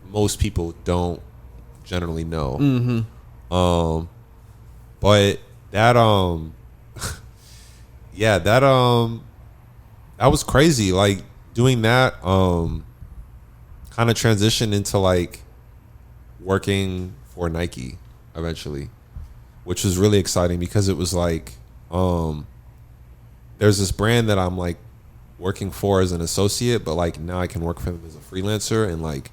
most people don't generally know. Mm-hmm. But that yeah, that was crazy. Like doing that kind of transitioned into like working for Nike eventually, which was really exciting because it was like there's this brand that I'm like working for as an associate, but like now I can work for them as a freelancer, and like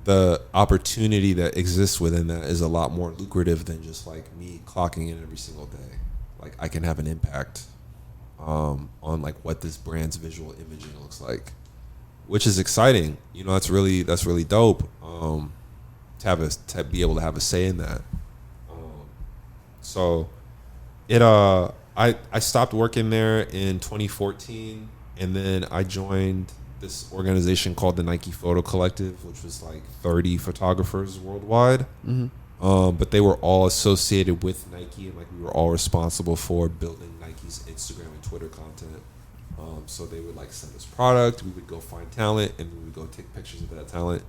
the opportunity that exists within that is a lot more lucrative than just like me clocking in every single day. Like I can have an impact on like what this brand's visual imaging looks like, which is exciting. You know, that's really dope. To be able to have a say in that. So it I stopped working there in 2014, and then I joined this organization called the Nike Photo Collective, which was like 30 photographers worldwide. Mm-hmm. But they were all associated with Nike, and like we were all responsible for building Nike's Instagram and Twitter content. So they would like send us product, we would go find talent, and we would go take pictures of that talent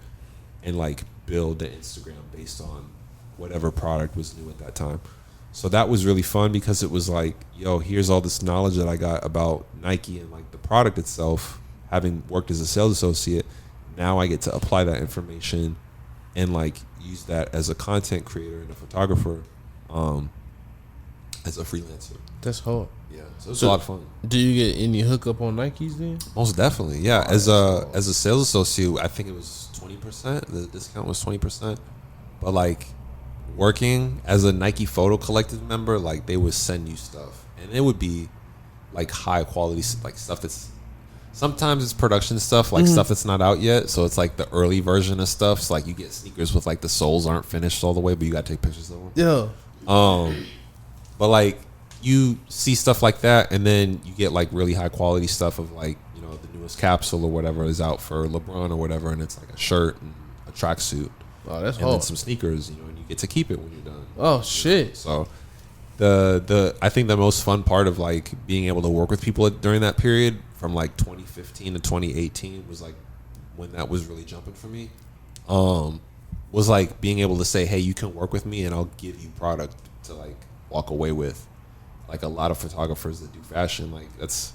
and like build the Instagram based on whatever product was new at that time. So that was really fun because it was like, yo, here's all this knowledge that I got about Nike and like the product itself, having worked as a sales associate. Now I get to apply that information and like use that as a content creator and a photographer, as a freelancer. That's hard. Yeah, so it's a lot of fun. Do you get any hookup on Nikes then? Most definitely, yeah. As a sales associate, I think it was 20%. The discount was 20%. But like working as a Nike Photo Collective member, like they would send you stuff, and it would be like high quality, like stuff that's sometimes it's production stuff, like stuff that's not out yet. So it's like the early version of stuff. So like you get sneakers with like the soles aren't finished all the way, but you got to take pictures of them. Yeah. But like you see stuff like that, and then you get like really high quality stuff of like, you know, the newest capsule or whatever is out for LeBron or whatever, and it's like a shirt and a tracksuit. Oh, that's and hard. then some sneakers, you know, and you get to keep it when you're done. Oh shit. So the I think the most fun part of like being able to work with people during that period from like 2015 to 2018 was like when that was really jumping for me. Was like being able to say, hey, you can work with me and I'll give you product to like walk away with. Like a lot of photographers that do fashion, like that's,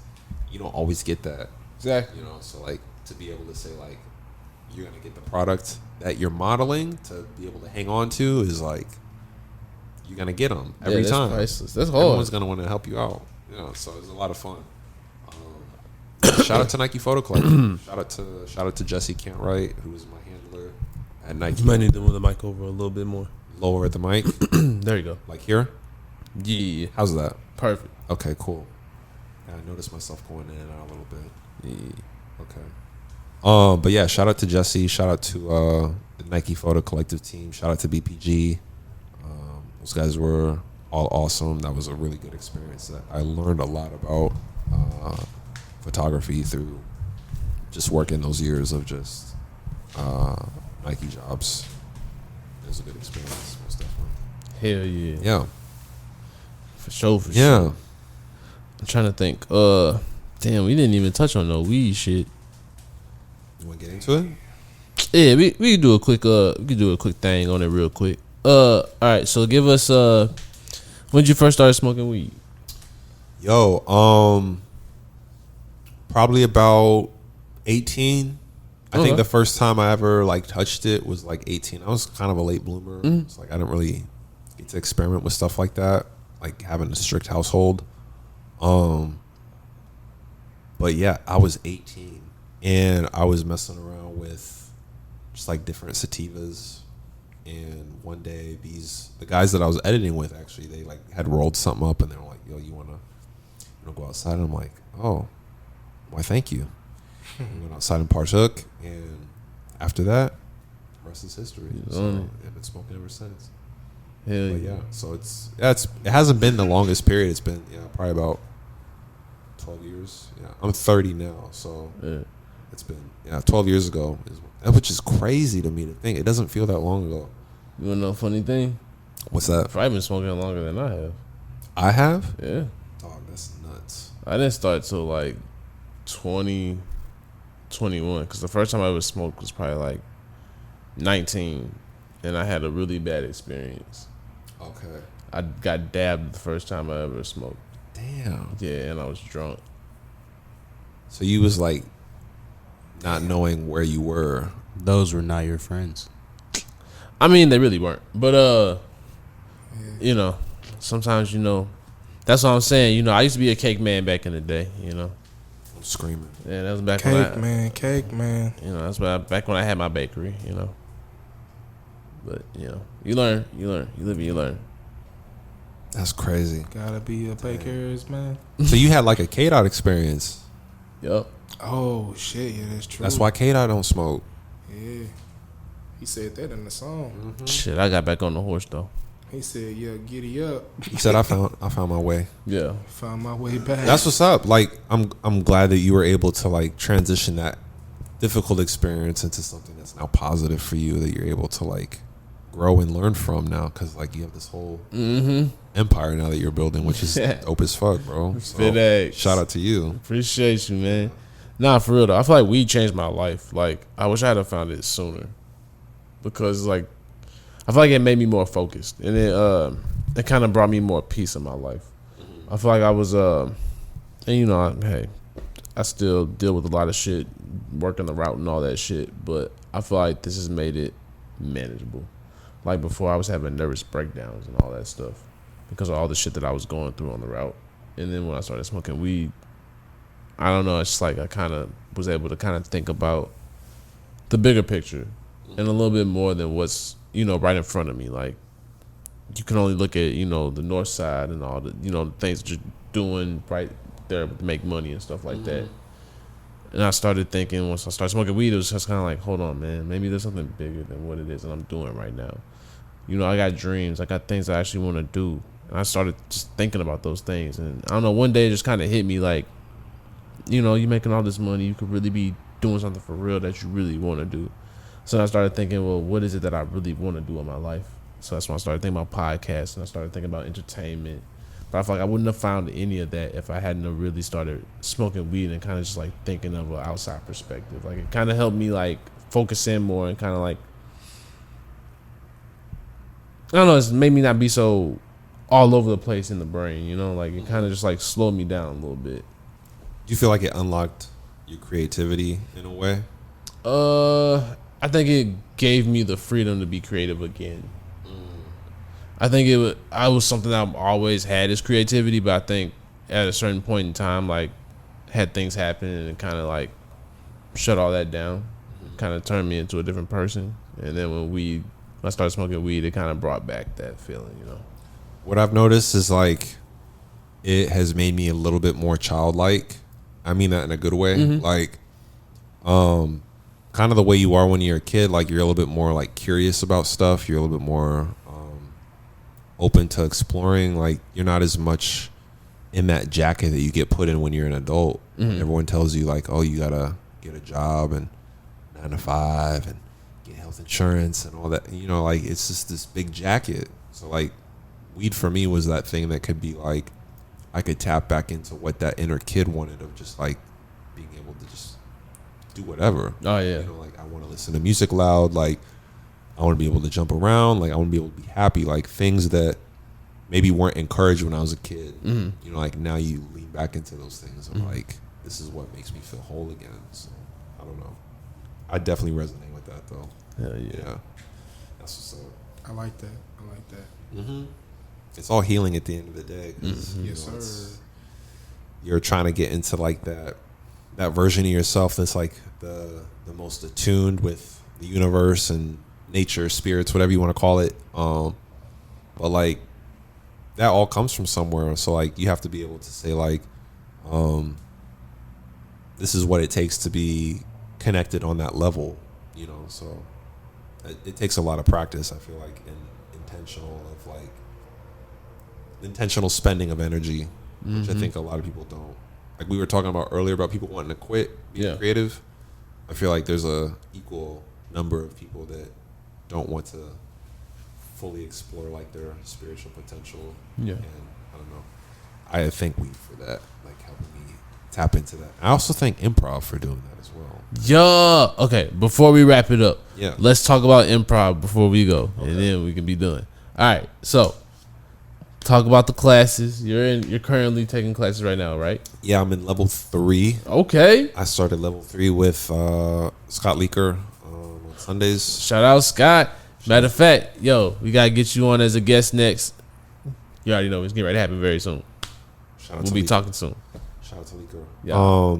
you don't always get that. Exactly. You know, so like to be able to say like you're gonna get the product that you're modeling to be able to hang on to is like you're gonna get them every time. Priceless. That's hard. Everyone's gonna want to help you out. You know, so it's a lot of fun. Shout out to Nike Photo Collective. shout out to Jesse Cantwright, who is my handler at Nike. You might need to move the mic over a little bit more. Lower at the mic. There you go. Like here? Yeah. How's that? Perfect. Okay, cool. Yeah, I noticed myself going in and out a little bit. Yeah. Okay. But yeah, shout out to Jesse. Shout out to the Nike Photo Collective team. Shout out to BPG. Those guys were all awesome. That was a really good experience. I learned a lot about photography through just working those years of just Nike jobs. It was a good experience, most definitely. Hell yeah. Yeah. For sure. Yeah. I'm trying to think. Damn, we didn't even touch on no weed shit. You want to get into it? Yeah, we can do a quick thing on it real quick. All right, so give us when did you first start smoking weed? Yo, probably about 18. I think the first time I ever like touched it was like 18. I was kind of a late bloomer. It's like I didn't really get to experiment with stuff like that, like having a strict household. But yeah, I was 18 and I was messing around with just like different sativas. And one day the guys that I was editing with, actually, they like had rolled something up and they were like, yo, you wanna go outside? And I'm like, oh, why thank you. We went outside and partook, and after that, the rest is history. So I've been smoking ever since. Hell But yeah. yeah, so it hasn't been the longest period. It's been probably about 12 years. Yeah, I'm 30 now, so it's been 12 years ago, which is crazy to me to think. It doesn't feel that long ago. You wanna know a funny thing? What's that? I've been smoking longer than I have. I have? Yeah. Dog, that's nuts. I didn't start till like 2021, because the first time I ever smoked was probably like 19, and I had a really bad experience. Okay. I got dabbed the first time I ever smoked. Damn. Yeah, and I was drunk. So you was like not knowing where you were. Those were not your friends. I mean, they really weren't. But, you know, sometimes, that's what I'm saying. I used to be a cake man back in the day, I'm screaming. Yeah, that was back Cake man. That's back when I had my bakery, But, you learn, you live and you learn. That's crazy. Gotta be a baker's man. So you had like a K-Dot experience. Yup. Oh shit, yeah, that's true. That's why K-Dot don't smoke. Yeah, he said that in the song. Shit, I got back on the horse, though. He said, "Yeah, giddy up." He said, I found my way. Yeah. Found my way back. That's what's up. Like, I'm glad that you were able to like transition that difficult experience into something that's now positive for you, that you're able to like grow and learn from now, because like you have this whole empire now that you're building, which is dope as fuck, bro. So, FedEx. shout out to you. Appreciate you, man. Nah, for real though. I feel like weed changed my life. Like, I wish I had found it sooner, because like I feel like it made me more focused, and it kind of brought me more peace in my life. I feel like I was and hey, I still deal with a lot of shit, working the route and all that shit, but I feel like this has made it manageable. Like before, I was having nervous breakdowns and all that stuff because of all the shit that I was going through on the route. And then when I started smoking weed, I don't know, it's just like I kind of was able to kind of think about the bigger picture and a little bit more than what's, right in front of me. Like, you can only look at, the north side and all the, the things that you're doing right there to make money and stuff like that. And I started thinking, once I started smoking weed, it was just kind of like, hold on, man, maybe there's something bigger than what it is that I'm doing right now. I got dreams, I got things I actually want to do. And I started just thinking about those things. And I don't know, one day it just kind of hit me like, you're making all this money, you could really be doing something for real that you really want to do. So I started thinking, well, what is it that I really want to do in my life? So that's when I started thinking about podcasts, and I started thinking about entertainment. But I feel like I wouldn't have found any of that if I hadn't have really started smoking weed and kind of just like thinking of an outside perspective. Like, it kind of helped me like focus in more and kind of like, I don't know, it's made me not be so all over the place in the brain, like it kind of just like slowed me down a little bit. Do you feel like it unlocked your creativity in a way? I think it gave me the freedom to be creative again. I think I was something that I've always had, is creativity, but I think at a certain point in time, like, had things happen and it kind of like shut all that down, kind of turned me into a different person. And then when I started smoking weed, it kind of brought back that feeling, What I've noticed is like it has made me a little bit more childlike. I mean that in a good way. Like, kind of the way you are when you're a kid. Like, you're a little bit more like curious about stuff. You're a little bit more open to exploring. Like, you're not as much in that jacket that you get put in when you're an adult. Everyone tells you like, oh, you gotta get a job and 9 to 5 and get health insurance and all that. Like, it's just this big jacket. So like, weed for me was that thing that could be like, I could tap back into what that inner kid wanted, of just like being able to just do whatever. Oh yeah. Like, I want to listen to music loud. Like, I want to be able to jump around. Like, I want to be able to be happy. Like, things that maybe weren't encouraged when I was a kid. Like, now you lean back into those things. I'm like, this is what makes me feel whole again. So I I don't know. I definitely resonate with that though. Hell yeah. Yeah. That's what's up. I like that. Mm-hmm. It's all healing at the end of the day. Yes, sir. You're trying to get into like that version of yourself that's like the most attuned with the universe and nature, spirits, whatever you want to call it. But like that all comes from somewhere. So like you have to be able to say like, this is what it takes to be connected on that level, you know. So it takes a lot of practice, I feel like, and intentional spending of energy, which I think a lot of people don't. Like we were talking about earlier about people wanting to quit being creative. I feel like there's a equal number of people that don't want to fully explore like their spiritual potential. Yeah. And I don't know. I thank Weed for that, like helping me tap into that. I also thank Improv for doing that as well. Yeah. Okay. Before we wrap it up, yeah, let's talk about improv before we go, and then we can be done. All right. So, talk about the classes. You're currently taking classes right now, right? Yeah, I'm in level 3. Okay. I started level 3 with Scott Leaker on Sundays. Shout out Scott. Matter of fact, yo, we gotta get you on as a guest next. You already know it's getting ready to happen very soon. We'll be talking soon. Shout out to Leaker. Yeah.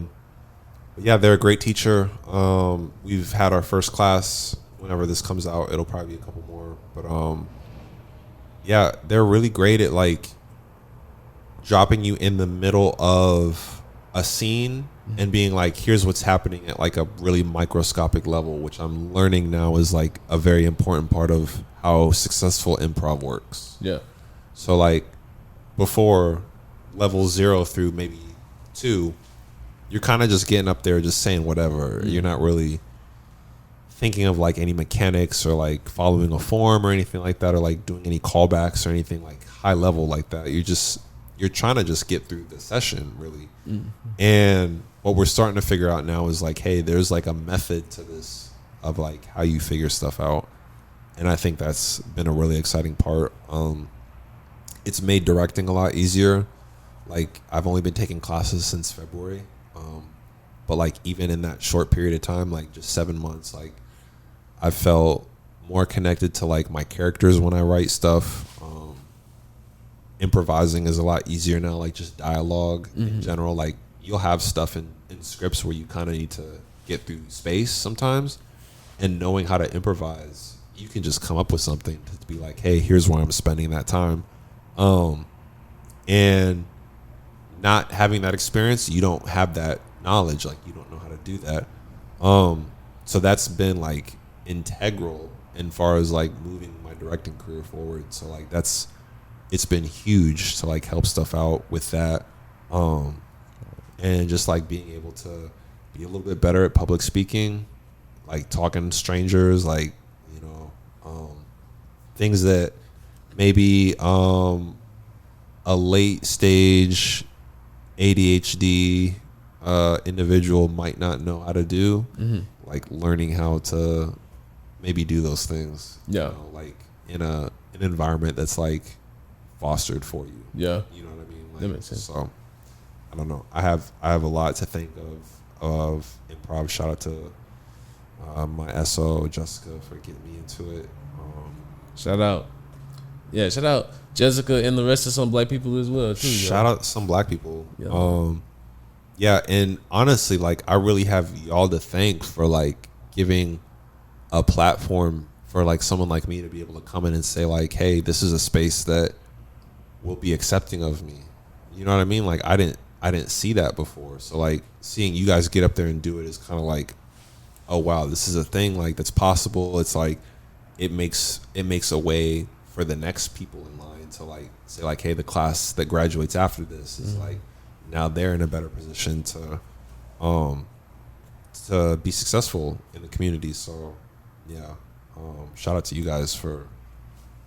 Yeah, they're a great teacher. We've had our first class. Whenever this comes out, it'll probably be a couple more. But yeah, they're really great at like dropping you in the middle of a scene and being like, here's what's happening at like a really microscopic level, which I'm learning now is like a very important part of how successful improv works. Yeah. So like before level 0 through maybe 2, you're kind of just getting up there just saying whatever. You're not really thinking of like any mechanics or like following a form or anything like that, or like doing any callbacks or anything like high level like that. You're trying to just get through the session really. And what we're starting to figure out now is like, hey, there's like a method to this of like how you figure stuff out. And I think that's been a really exciting part. It's made directing a lot easier. Like I've only been taking classes since February. But like even in that short period of time, like just 7 months, like I felt more connected to like my characters when I write stuff. Improvising is a lot easier now, like just dialogue in general. Like you'll have stuff in scripts where you kind of need to get through space sometimes, and knowing how to improvise, you can just come up with something to be like, hey, here's where I'm spending that time. And not having that experience, you don't have that knowledge, like you don't know how to do that. So that's been like integral in far as like moving my directing career forward. So like it's been huge to like help stuff out with that. And just like being able to be a little bit better at public speaking, like talking to strangers, like, you know, things that maybe a late stage ADHD individual might not know how to do, like learning how to maybe do those things. Yeah. You know, like in an environment that's like fostered for you. Yeah. You know what I mean? Like, that makes sense. So I don't know. I have a lot to think of improv. Shout out to my SO Jessica for getting me into it. Shout out. Yeah, shout out Jessica and the rest of some black people as well too. Shout out some black people. Yeah. Yeah, and honestly, like I really have y'all to thank for like giving a platform for like someone like me to be able to come in and say like, hey, this is a space that will be accepting of me. You know what I mean? Like I didn't see that before. So like seeing you guys get up there and do it is kind of like, oh wow, this is a thing like that's possible. It's like it makes a way for the next people in line to like say like, hey, the class that graduates after this is like now they're in a better position to be successful in the community. So yeah, shout out to you guys for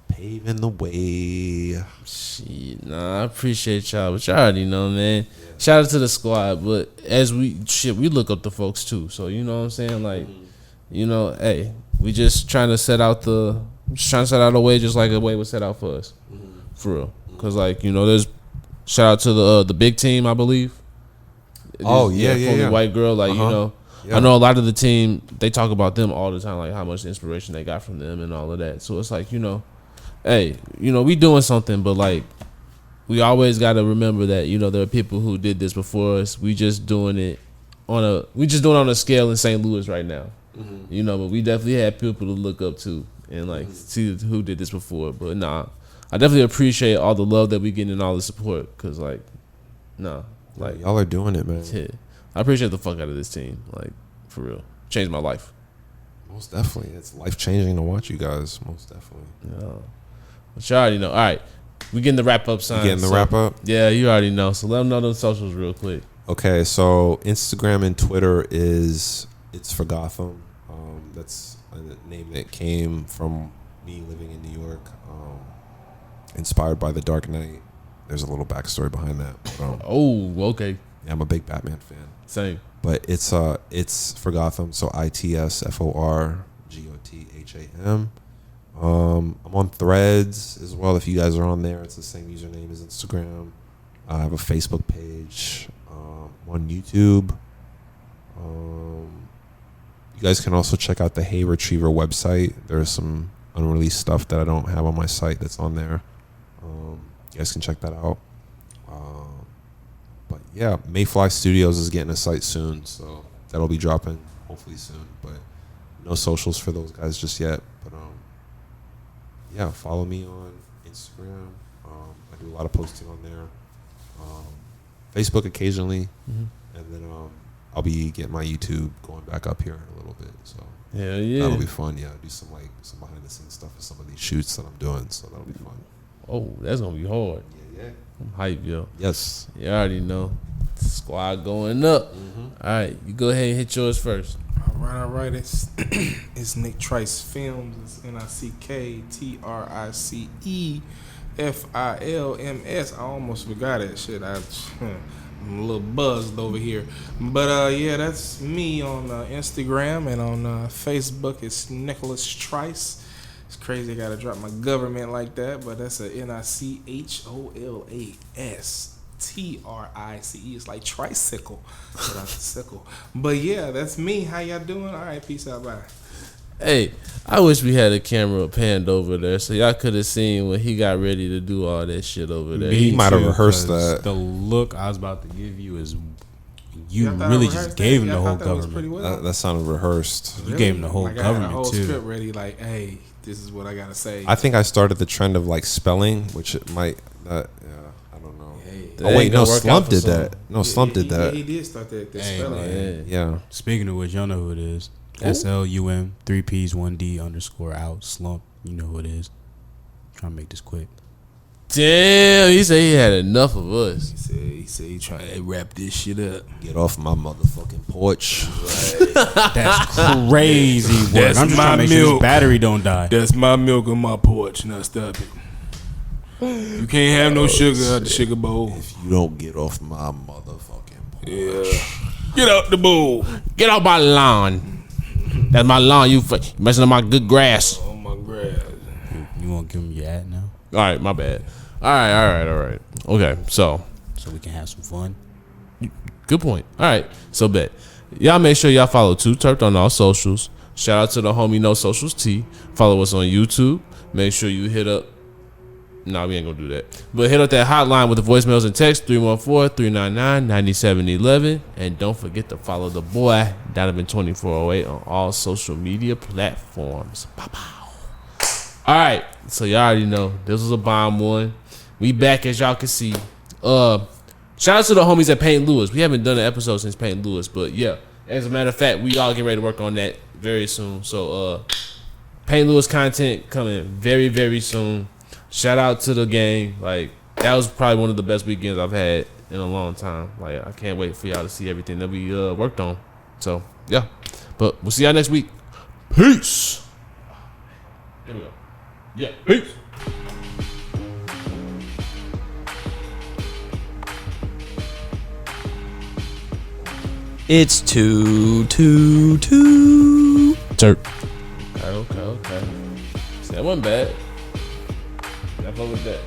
paving the way. Shit, nah, I appreciate y'all, but y'all already know, man. Yeah. Shout out to the squad, but as we look up the folks too. So you know what I'm saying, like, you know, hey, we just trying to set out a way just like a way was set out for us, for real. Cause like, you know, there's shout out to the big team, I believe. Oh yeah. White girl, like you know, I know a lot of the team, they talk about them all the time, like how much inspiration they got from them and all of that. So it's like, you know, hey, you know, we doing something, but like we always got to remember that, you know, there are people who did this before us. We just doing it on a scale in St. Louis right now. You know, but we definitely had people to look up to and like see who did this before. But nah, I definitely appreciate all the love that we getting and all the support, because like, nah, like y'all are doing it, man. Yeah, I appreciate the fuck out of this team, like for real. Changed my life. Most definitely, it's life changing to watch you guys. Most definitely. Yeah, but you already know. All right, we getting the wrap up sign. Getting the wrap up. Yeah, you already know. So let them know those socials real quick. Okay, so Instagram and Twitter is It's for Gotham. That's a name that came from me living in New York, inspired by The Dark Knight. There's a little backstory behind that. Oh, okay. Yeah, I'm a big Batman fan. Same. But it's for Gotham, so ITSFORGOTHAM. I'm on Threads as well. If you guys are on there, it's the same username as Instagram. I have a Facebook page. I'm on YouTube. You guys can also check out the Hay Retriever website. There's some unreleased stuff that I don't have on my site that's on there. You guys can check that out. But yeah, Mayfly Studios is getting a site soon, so that'll be dropping hopefully soon. But no socials for those guys just yet. But yeah, follow me on Instagram. I do a lot of posting on there. Facebook occasionally, and then I'll be getting my YouTube going back up here in a little bit. So yeah, that'll be fun. Yeah, do some behind the scenes stuff for some of these shoots that I'm doing. So that'll be fun. Oh, that's gonna be hard. Yeah. I'm hype, yo. Yes. You already know. Squad going up. All right, you go ahead and hit yours first. All right. It's Nick Trice Films. It's NICKTRICEFILMS. I almost forgot that shit. I'm a little buzzed over here. But yeah, that's me on Instagram, and on Facebook it's Nicholas Trice. It's crazy I gotta drop my government like that, but that's a NICHOLASTRICE. It's like tricycle without the sickle. But yeah, that's me. How y'all doing? All right, peace out, bye. Hey, I wish we had a camera panned over there so y'all could have seen when he got ready to do all that shit over there. He might have rehearsed that. The look I was about to give you is you really just gave him the whole government. Well? That sounded rehearsed. You gave him the whole like government I had a whole too. script ready, like, hey, this is what I gotta say. I think I started the trend of like spelling, which it might. I don't know. Hey. Oh wait, no, Slump did that. No, Slump did that. He did start that Hey, spelling. man. Yeah. Speaking of which, y'all know who it is. SLUM 3Ps 1D _ Slump. You know who it is. Trying to make this quick. Damn, he said he had enough of us. He said he trying to wrap this shit up. Get off my motherfucking porch. That's crazy work. That's I'm just my trying to make sure milk. his battery don't die. That's my milk on my porch. Now stop it. You can't have no sugar out the sugar bowl. If you don't get off my motherfucking porch. Yeah. Get out the bowl. Get off my lawn. That's my lawn. You messing up my good grass. Oh my grass. You want to give him your ad now? All right, my bad. All right. Okay, so We can have some fun. good point. All right, so bet. Y'all make sure y'all follow Too T3rpd on all socials. Shout out to the homie No Socials T. Follow us on YouTube. Make sure you hit up. Nah, we ain't gonna do that. But hit up that hotline with the voicemails and text 314-399-9711. And don't forget to follow the boy Donovan 2408 on all social media platforms. Pow. All right, so y'all already know this was a bomb one. We back, as y'all can see. Shout out to the homies at Paint Lewis. We haven't done an episode since Paint Lewis, but yeah, as a matter of fact, we all get ready to work on that very soon. So Paint Lewis content coming very, very soon. Shout out to the gang. Like, that was probably one of the best weekends I've had in a long time. Like, I can't wait for y'all to see everything that we worked on. So yeah, but we'll see y'all next week. Peace. Here we go. Yeah, peace. It's 2-2-2. Okay. See, that wasn't bad. I fuck with that.